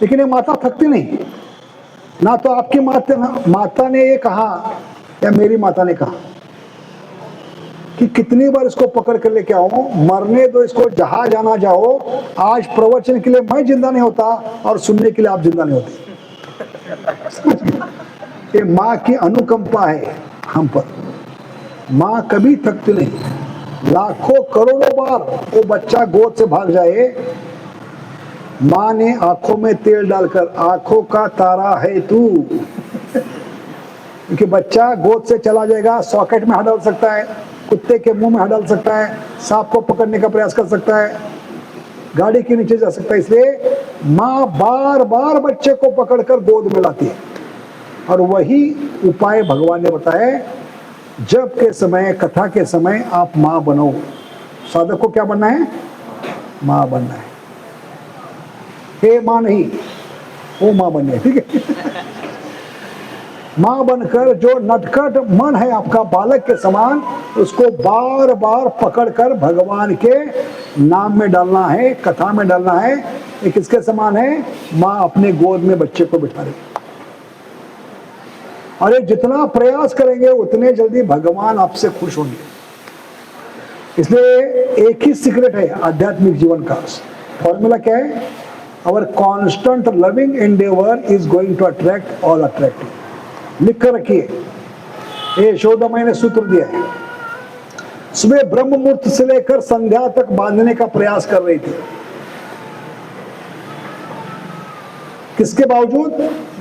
लेकिन ये माता थकती नहीं। ना तो आपकी माता ने ये कहा या मेरी माता ने कहा कि कितनी बार इसको पकड़ कर लेके आओ, मरने दो इसको, जहां जाना जाओ। आज प्रवचन के लिए मैं जिंदा नहीं होता और सुनने के लिए आप जिंदा नहीं होते। ये माँ की अनुकंपा है हम पर। माँ कभी थकती नहीं। लाखों करोड़ों बार वो बच्चा गोद से भाग जाए, माँ ने आंखों में तेल डालकर, आंखों का तारा है तू, क्योंकि बच्चा गोद से चला जाएगा, सॉकेट में हाथ डाल सकता है, कुत्ते के मुंह में हाथ डाल सकता है, सांप को पकड़ने का प्रयास कर सकता है, गाड़ी के नीचे जा सकता है। इसलिए माँ बार बार बच्चे को पकड़कर गोद में लाती है। और वही उपाय भगवान ने बताया, जब के समय, कथा के समय आप माँ बनो। साधक को क्या बनना है? माँ बनना है। हे माँ नहीं, वो माँ बननी है, ठीक है। माँ बनकर जो नटखट मन है आपका बालक के समान, उसको बार बार पकड़कर भगवान के नाम में डालना है, कथा में डालना है। ये किसके समान है? माँ अपने गोद में बच्चे को बिठा रही। और ये जितना प्रयास करेंगे उतने जल्दी भगवान आपसे खुश होंगे। इसलिए एक ही सीक्रेट है आध्यात्मिक जीवन का। फॉर्मूला क्या है? Our constant loving endeavour is going to attract all attractive. लिख कर रखिए, ये यशोदा माई ने सूत्र दिया है। सुबह ब्रह्म मुहूर्त से लेकर संध्या तक बांधने का प्रयास कर रही थी। किसके बावजूद?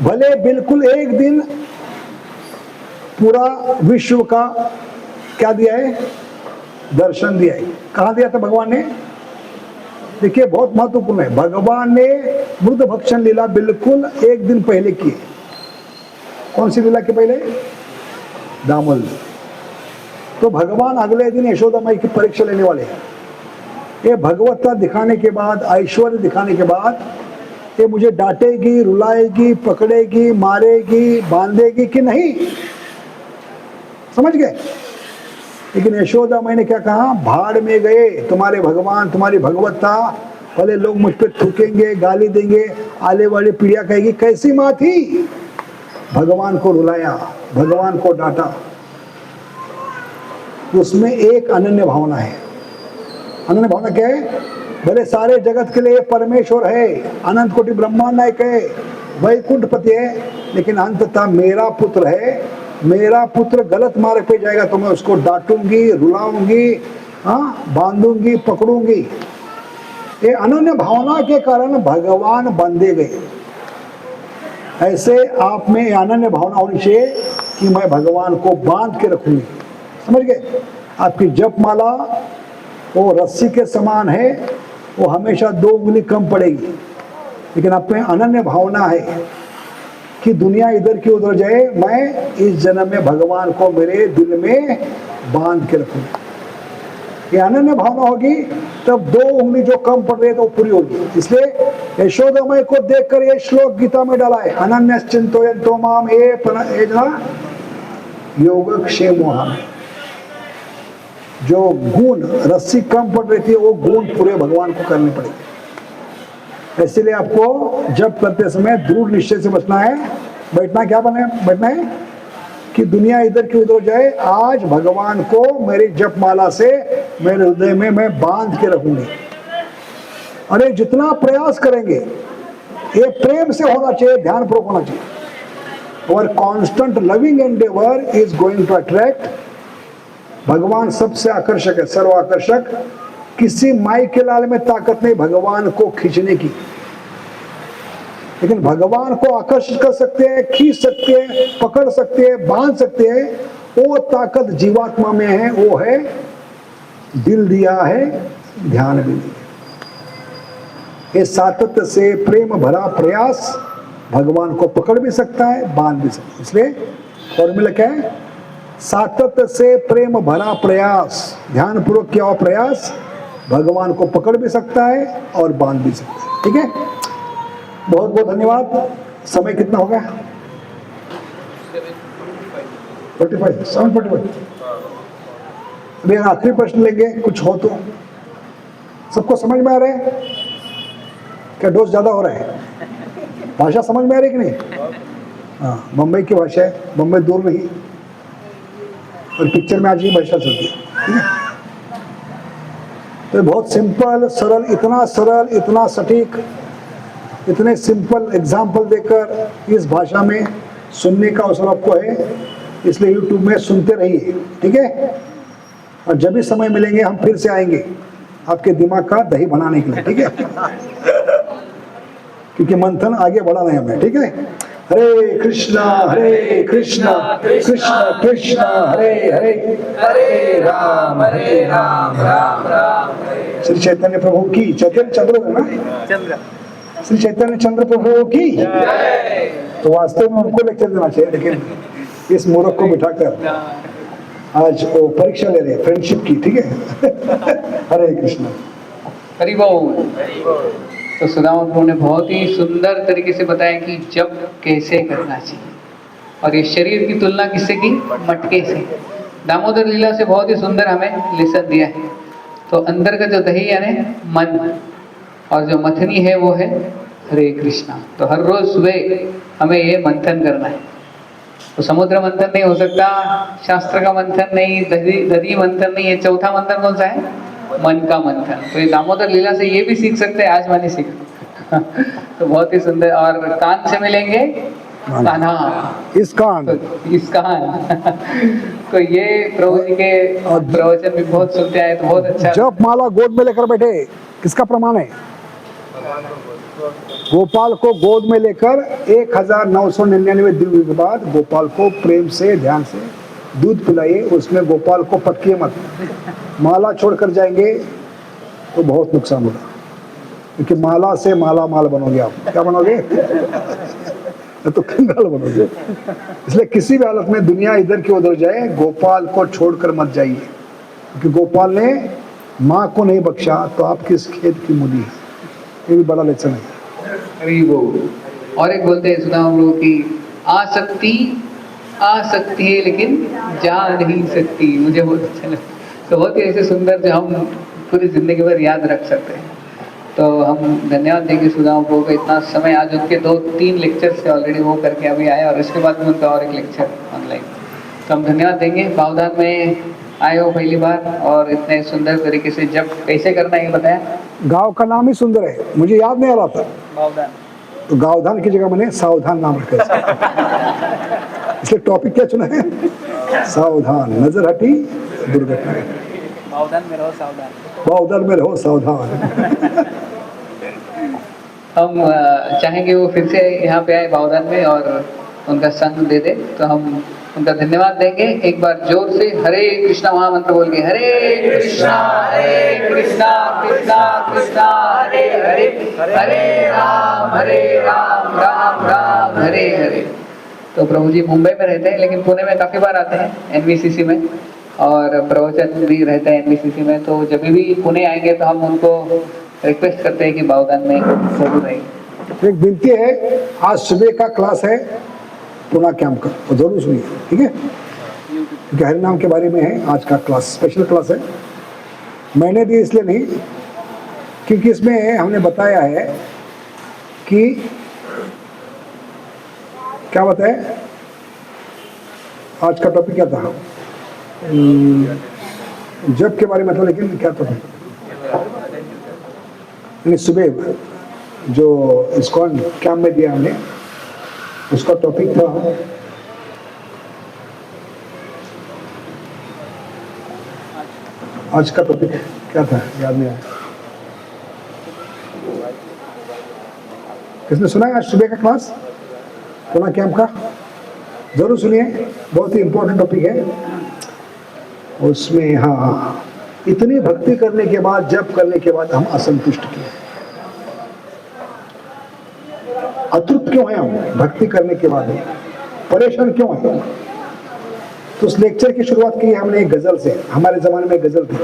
भले बिल्कुल एक दिन पूरा विश्व का क्या दिया है? दर्शन दिया है। कहां दिया था भगवान ने? देखिए बहुत महत्वपूर्ण है। भगवान ने मृद भक्षण लीला बिल्कुल एक दिन पहले की। कौन सी लीला के पहले? दामोदर। तो भगवान अगले दिन यशोदा माई की परीक्षा लेने वाले हैं। ये भगवत्ता दिखाने के बाद, ऐश्वर्य दिखाने के बाद, ये मुझे डांटेगी, रुलाएगी, पकड़ेगी, मारेगी, बांधेगी कि नहीं, समझ गए? लेकिन यशोदा माई ने क्या कहा? भाड़ में गए तुम्हारे भगवान, तुम्हारी भगवत्ता। भले लोग मुझ पर थूकेंगे, गाली देंगे, आले वाली पीढ़िया कहेगी कैसी माँ थी। भगवान को रुलाया, भगवान को डांटा। उसमें एक अनन्य भावना है। अनन्य भावना क्या है? भले सारे जगत के लिए परमेश्वर है, अनंत कोटि ब्रह्मांड नायक है, वैकुंठपति है, लेकिन अंततः मेरा पुत्र है। मेरा पुत्र गलत मार्ग पे जाएगा तो मैं उसको डांटूंगी, रुलाऊंगी, हाँ, बांधूंगी, पकड़ूंगी। ये अनन्य भावना के कारण भगवान बंधे गए। ऐसे आप में अनन्य भावना होनी चाहिए कि मैं भगवान को बांध के रखूंगी। समझ गए? आपकी जप माला वो रस्सी के समान है, वो हमेशा 2 उंगली कम पड़ेगी। लेकिन आप में अनन्य भावना है कि दुनिया इधर की उधर जाए, मैं इस जन्म में भगवान को मेरे दिल में बांध के रखूंगा। ये अनन्य भावना होगी तब 2 उंगली जो कम पड़ रही है तो पूरी होगी। इसलिए यशोदा माई को देखकर ये श्लोक गीता में डाला है, अनन्य चिंतयन्तो माम ये योगक्षेमोहम्। जो गुण रस्सी कम पड़ रही थी वो गुण पूरे भगवान को करने पड़ेंगे। इसलिए आपको जब करते समय दृढ़ निश्चय से बचना है। बैठना क्या बैठना है कि दुनिया इधर की उधर जाए, आज भगवान को मेरी जप माला से मेरे हृदय में मैं बांध के रखूंगी। अरे जितना प्रयास करेंगे ये प्रेम से होना चाहिए, ध्यान पूर्वक होना चाहिए। और constant loving endeavour is going to attract. भगवान सबसे आकर्षक है, सर्वाकर्षक। किसी माई के लाल में ताकत नहीं भगवान को खींचने की, लेकिन भगवान को आकर्षित कर सकते हैं, खींच सकते हैं, पकड़ सकते हैं, बांध सकते हैं। वो ताकत जीवात्मा में है, वो है दिल दिया है, ध्यान भी दिया। ये सातत्य से प्रेम भरा प्रयास भगवान को पकड़ भी सकता है, बांध भी सकता है। इसलिए फॉर्मूला क्या है? सातत्य से प्रेम भरा प्रयास, ध्यान पूर्वक किया हुआ प्रयास भगवान को पकड़ भी सकता है और बांध भी सकता है। ठीक है, बहुत बहुत धन्यवाद। समय कितना हो गया? 7:45। अभी आखिरी प्रश्न लेंगे, कुछ हो तो। सबको समझ में आ रहा है? क्या डोज ज्यादा हो रहा है? भाषा समझ में आ रही कि नहीं? हाँ, मुंबई की भाषा है, मुंबई दूर नहीं, और पिक्चर में आज ये भाषा चलती है। ठीक है, तो बहुत सिंपल, सरल, इतना सटीक, इतने सिंपल एग्जाम्पल देकर इस भाषा में सुनने का अवसर आपको है। इसलिए YouTube में सुनते रहिए, ठीक है। और जब भी समय मिलेंगे हम फिर से आएंगे आपके दिमाग का दही बनाने के लिए, ठीक है। क्योंकि मंथन आगे बढ़ाना है हमें, ठीक है। हरे कृष्णा कृष्ण कृष्ण हरे हरे, राम राम राम श्री चैतन्य प्रभु की, चैतन्य चंद्र है ना, चंद्र। श्री चैतन्य चंद्र प्रभु की। तो वास्तव में उनको लेक्चर देना चाहिए, लेकिन इस मूर्ख को बिठाकर आज वो परीक्षा ले रहे हैं फ्रेंडशिप की, ठीक है। हरे कृष्णा। हरि बोल। तो सुदामा प्रभु ने बहुत ही सुंदर तरीके से बताया कि जप कैसे करना चाहिए, और ये शरीर की तुलना किससे की? मटके से। दामोदर लीला से बहुत ही सुंदर हमें लेसन दिया है। तो अंदर का जो दही यानी मन, और जो मथनी है वो है हरे कृष्णा। तो हर रोज सुबह हमें ये मंथन करना है। तो समुद्र मंथन नहीं हो सकता, शास्त्र का मंथन नहीं, दधी मंथन नहीं है। चौथा मंथन कौन सा है? मन का मंथन। तो ये दामोदर लीला से ये भी सीख सकते हैं, आज मैंने सीखा। तो बहुत ही सुंदर। और कान से मिलेंगे कान्हा, इस कान, तो इस कान। तो ये प्रभु जी के प्रवचन भी बहुत सुनते आए, तो बहुत अच्छा। जप माला गोद में लेकर बैठे, किसका प्रमाण है? गोपाल को गोद में लेकर 1999 दिन के बाद गोपाल को प्रेम से ध्यान से दूध पिलाइए, उसमें गोपाल को पटकिए मत। माला छोड़कर जाएंगे तो बहुत नुकसान होगा, क्योंकि माला से माला माल बनोगे आप। क्या बनोगे? तो कंगाल बनोगे। इसलिए किसी भी हालत में दुनिया इधर की उधर जाए, गोपाल को छोड़कर मत जाइए, क्योंकि गोपाल ने माँ को नहीं बख्शा तो आप किस खेत की मूली है। ये भी बड़ा लेसन है। हरि बोल। और एक बोलते हैं सुदामा प्रभु की आसक्ति आ सकती है लेकिन जा नहीं सकती। मुझे बहुत अच्छा लगा। तो बहुत ही ऐसे सुंदर जो हम पूरी जिंदगी भर याद रख सकते हैं। तो हम धन्यवाद देंगे सुदामा प्रभु का, इतना समय आज उनके 2-3 लेक्चर से ऑलरेडी वो करके अभी आए, और इसके बाद में उनका और एक लेक्चर ऑनलाइन। तो हम धन्यवाद देंगे। बावधान में आए हो पहली बार, और इतने सुंदर तरीके से जब कैसे करना है ये बताया। गांव का नाम ही सुंदर है, मुझे याद नहीं आ रहा था। बावधान, तो गावधान की जगह मैंने सावधान नाम रखा है। इसलिए टॉपिक क्या चुना है? सावधान, नजर हटी दुर्घटना। बावधान में रहो सावधान। बावधान में रहो सावधान। हम चाहेंगे वो फिर से यहाँ पे आए बावधान में और उनका संग दे दे, तो हम उनका धन्यवाद देंगे। एक बार जोर से हरे कृष्णा महामंत्र बोल के, हरे कृष्णा कृष्णा कृष्णा हरे हरे, हरे राम राम राम हरे हरे। तो प्रभु जी मुंबई में रहते हैं, लेकिन पुणे में काफ़ी बार आते हैं एनवीसीसी में, और प्रवचन भी रहता है एनवीसीसी में। तो जब भी पुणे आएंगे तो हम उनको रिक्वेस्ट करते हैं कि बावधान में जरूर आएंगे। एक विनती है, आज सुबह का क्लास है पुणे कैंप का, तो जरूर सुनिए, ठीक है। क्योंकि हरि नाम के बारे में है आज का क्लास, स्पेशल क्लास है। मैंने भी इसलिए नहीं, क्योंकि इसमें हमने बताया है कि क्या बताया, आज का टॉपिक क्या था? जब के बारे में था, लेकिन क्या था? सुबह जो इस्कॉन कैंप में दिया हमने, उसका टॉपिक था आज का टॉपिक क्या था, याद नहीं आया। किसने सुना है आज सुबह का क्लास पुणे कैंप का? जरूर सुनिए, बहुत ही इंपॉर्टेंट टॉपिक है। उसमें हाँ, इतनी भक्ति करने के बाद, जप करने के बाद हम असंतुष्ट क्यों, अतृप्त क्यों है? हम भक्ति करने के बाद परेशान क्यों है? तो उस लेक्चर की शुरुआत की हमने एक गजल से। हमारे जमाने में गजल थी,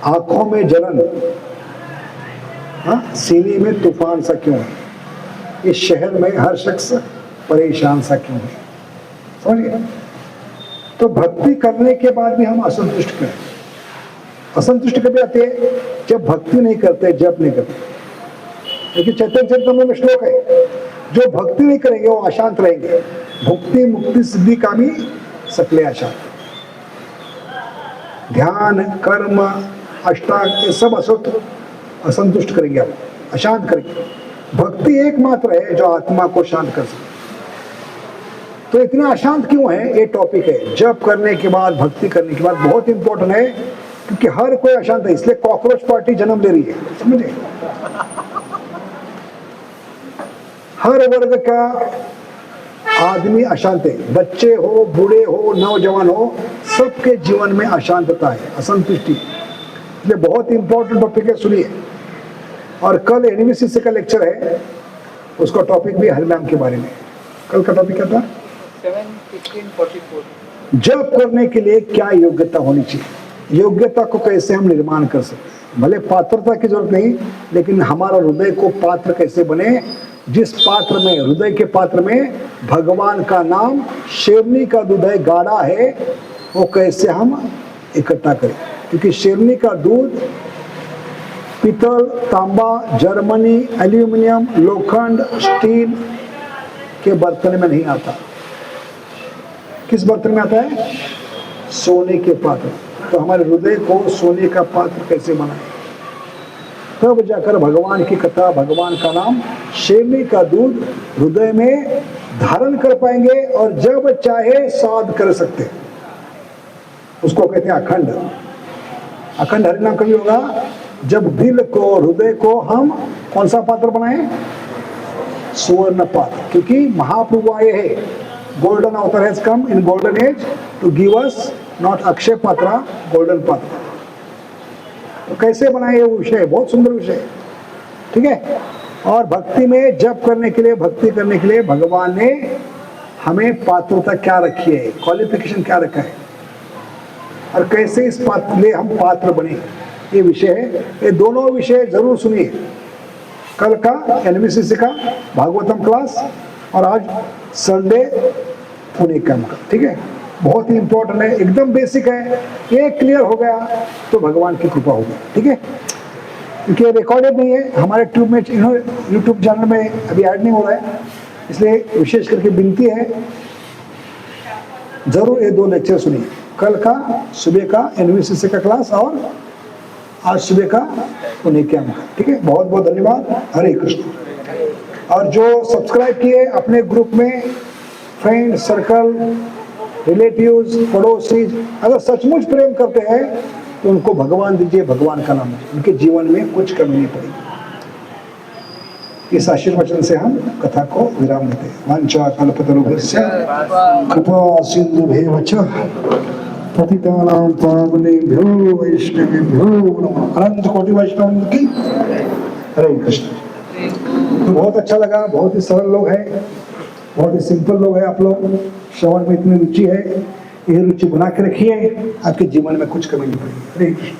आंखों में जलन, हाँ, सीने में तूफान सा क्यों है, इस शहर में हर शख्स परेशान सा क्यों है। समझ गए? तो भक्ति करने के बाद भी हम असंतुष्ट क्यों? असंतुष्ट कभी आते हैं जब भक्ति नहीं करते, जप नहीं करते। लेकिन चैतन्य चरितामृत में श्लोक है, जो भक्ति नहीं करेंगे वो अशांत रहेंगे। भुक्ति मुक्ति सिद्धि कामी सकले अशांत। ध्यान, कर्म, अष्टांग, ये सब असंतुष्ट करेंगे, आप अशांत करेंगे। भक्ति एकमात्र है जो आत्मा को शांत कर सकती। तो इतना अशांत क्यों है? ये टॉपिक है। जप करने के बाद, भक्ति करने के बाद बहुत इंपॉर्टेंट है, क्योंकि हर कोई अशांत है, इसलिए कॉकरोच पार्टी जन्म ले रही है, समझे? हर वर्ग का आदमी अशांत है, बच्चे हो, बूढ़े हो, नौजवान हो, सबके जीवन में अशांतता है, असंतुष्टि। इसलिए बहुत इंपॉर्टेंट टॉपिक है, सुनिए। और कल एनवीसीसी का लेक्चर है, उसका टॉपिक भी हरिनाम के बारे में। कल का टॉपिक क्या था? 7:15:44। जप करने के लिए क्या योग्यता होनी चाहिए, योग्यता को कैसे हम निर्माण कर सकते। भले पात्रता की जरूरत नहीं, लेकिन हमारा हृदय को पात्र कैसे बने, जिस पात्र में, हृदय के पात्र में भगवान का नाम शेरनी का दूध है, गाढ़ा है, वो कैसे हम इकट्ठा करें। क्योंकि शेरनी का दूध पीतल, तांबा, जर्मनी, एल्यूमिनियम, लोखंड, स्टील के बर्तन में नहीं आता। किस बर्तन में आता है? सोने के पात्र। तो हमारे हृदय को सोने का पात्र कैसे बनाए, तब जाकर भगवान की कथा, भगवान का नाम, शेरनी का दूध हृदय में धारण कर पाएंगे, और जब चाहे साध कर सकते हैं। उसको कहते हैं अखंड। अखंड हरिनाम कभी होगा जब दिल को, हृदय को हम कौन सा पात्र बनाए? सुवर्ण पात्र। क्योंकि महाप्रभु आए हैं, golden avatar has come in golden age to give us not अक्षय पात्र, गोल्डन पात्र। तो कैसे बनाए, वो विषय बहुत सुंदर विषय है, ठीक है। और भक्ति में जप करने के लिए, भक्ति करने के लिए भगवान ने हमें पात्रता क्या रखी है, क्वालिफिकेशन क्या रखा है, और कैसे इस पात्र लिए हम पात्र बने, ये विषय है। ये दोनों विषय जरूर सुनिए, कल का एनवीसीसी का भागवतम क्लास, और आज संडे पुणे कैंप का, ठीक है। बहुत ही इंपॉर्टेंट है, एकदम बेसिक है। ये क्लियर हो गया तो भगवान की कृपा होगी, ठीक है। क्योंकि रिकॉर्डेड नहीं है हमारे ट्यूब में, यूट्यूब चैनल में अभी ऐड नहीं हो रहा है, इसलिए विशेष करके विनती है, जरूर ये दो लेक्चर सुनिए। कल का सुबह का एनवीसीसी का क्लास, और आज सुबह का पुणे कैंप का, ठीक है। बहुत बहुत धन्यवाद। हरे कृष्ण। और जो सब्सक्राइब किए अपने ग्रुप में, फ्रेंड सर्कल, रिलेटिव्स, पड़ोसी, अगर सचमुच प्रेम करते हैं तो उनको भगवान दीजिए, भगवान का नाम दीजिए, उनके जीवन में कुछ कमी नहीं पड़ेगी। इस आशीर्वचन से हम कथा को विराम देते हैं। वांछा कल्पतरुभ्यश्च कृपा सिन्धुभ्येव च पतितानां पावनेभ्यो वैष्णवेभ्यो नमः। अनंत कोटि वैष्णव की हरे कृष्ण। तो बहुत अच्छा लगा, बहुत ही सरल लोग हैं, बहुत ही सिंपल लोग हैं आप लोग। श्रवण में इतनी रुचि है, ये रुचि बना के रखिए, आपके जीवन में कुछ कमी नहीं पड़ेगी। हरे कृष्ण।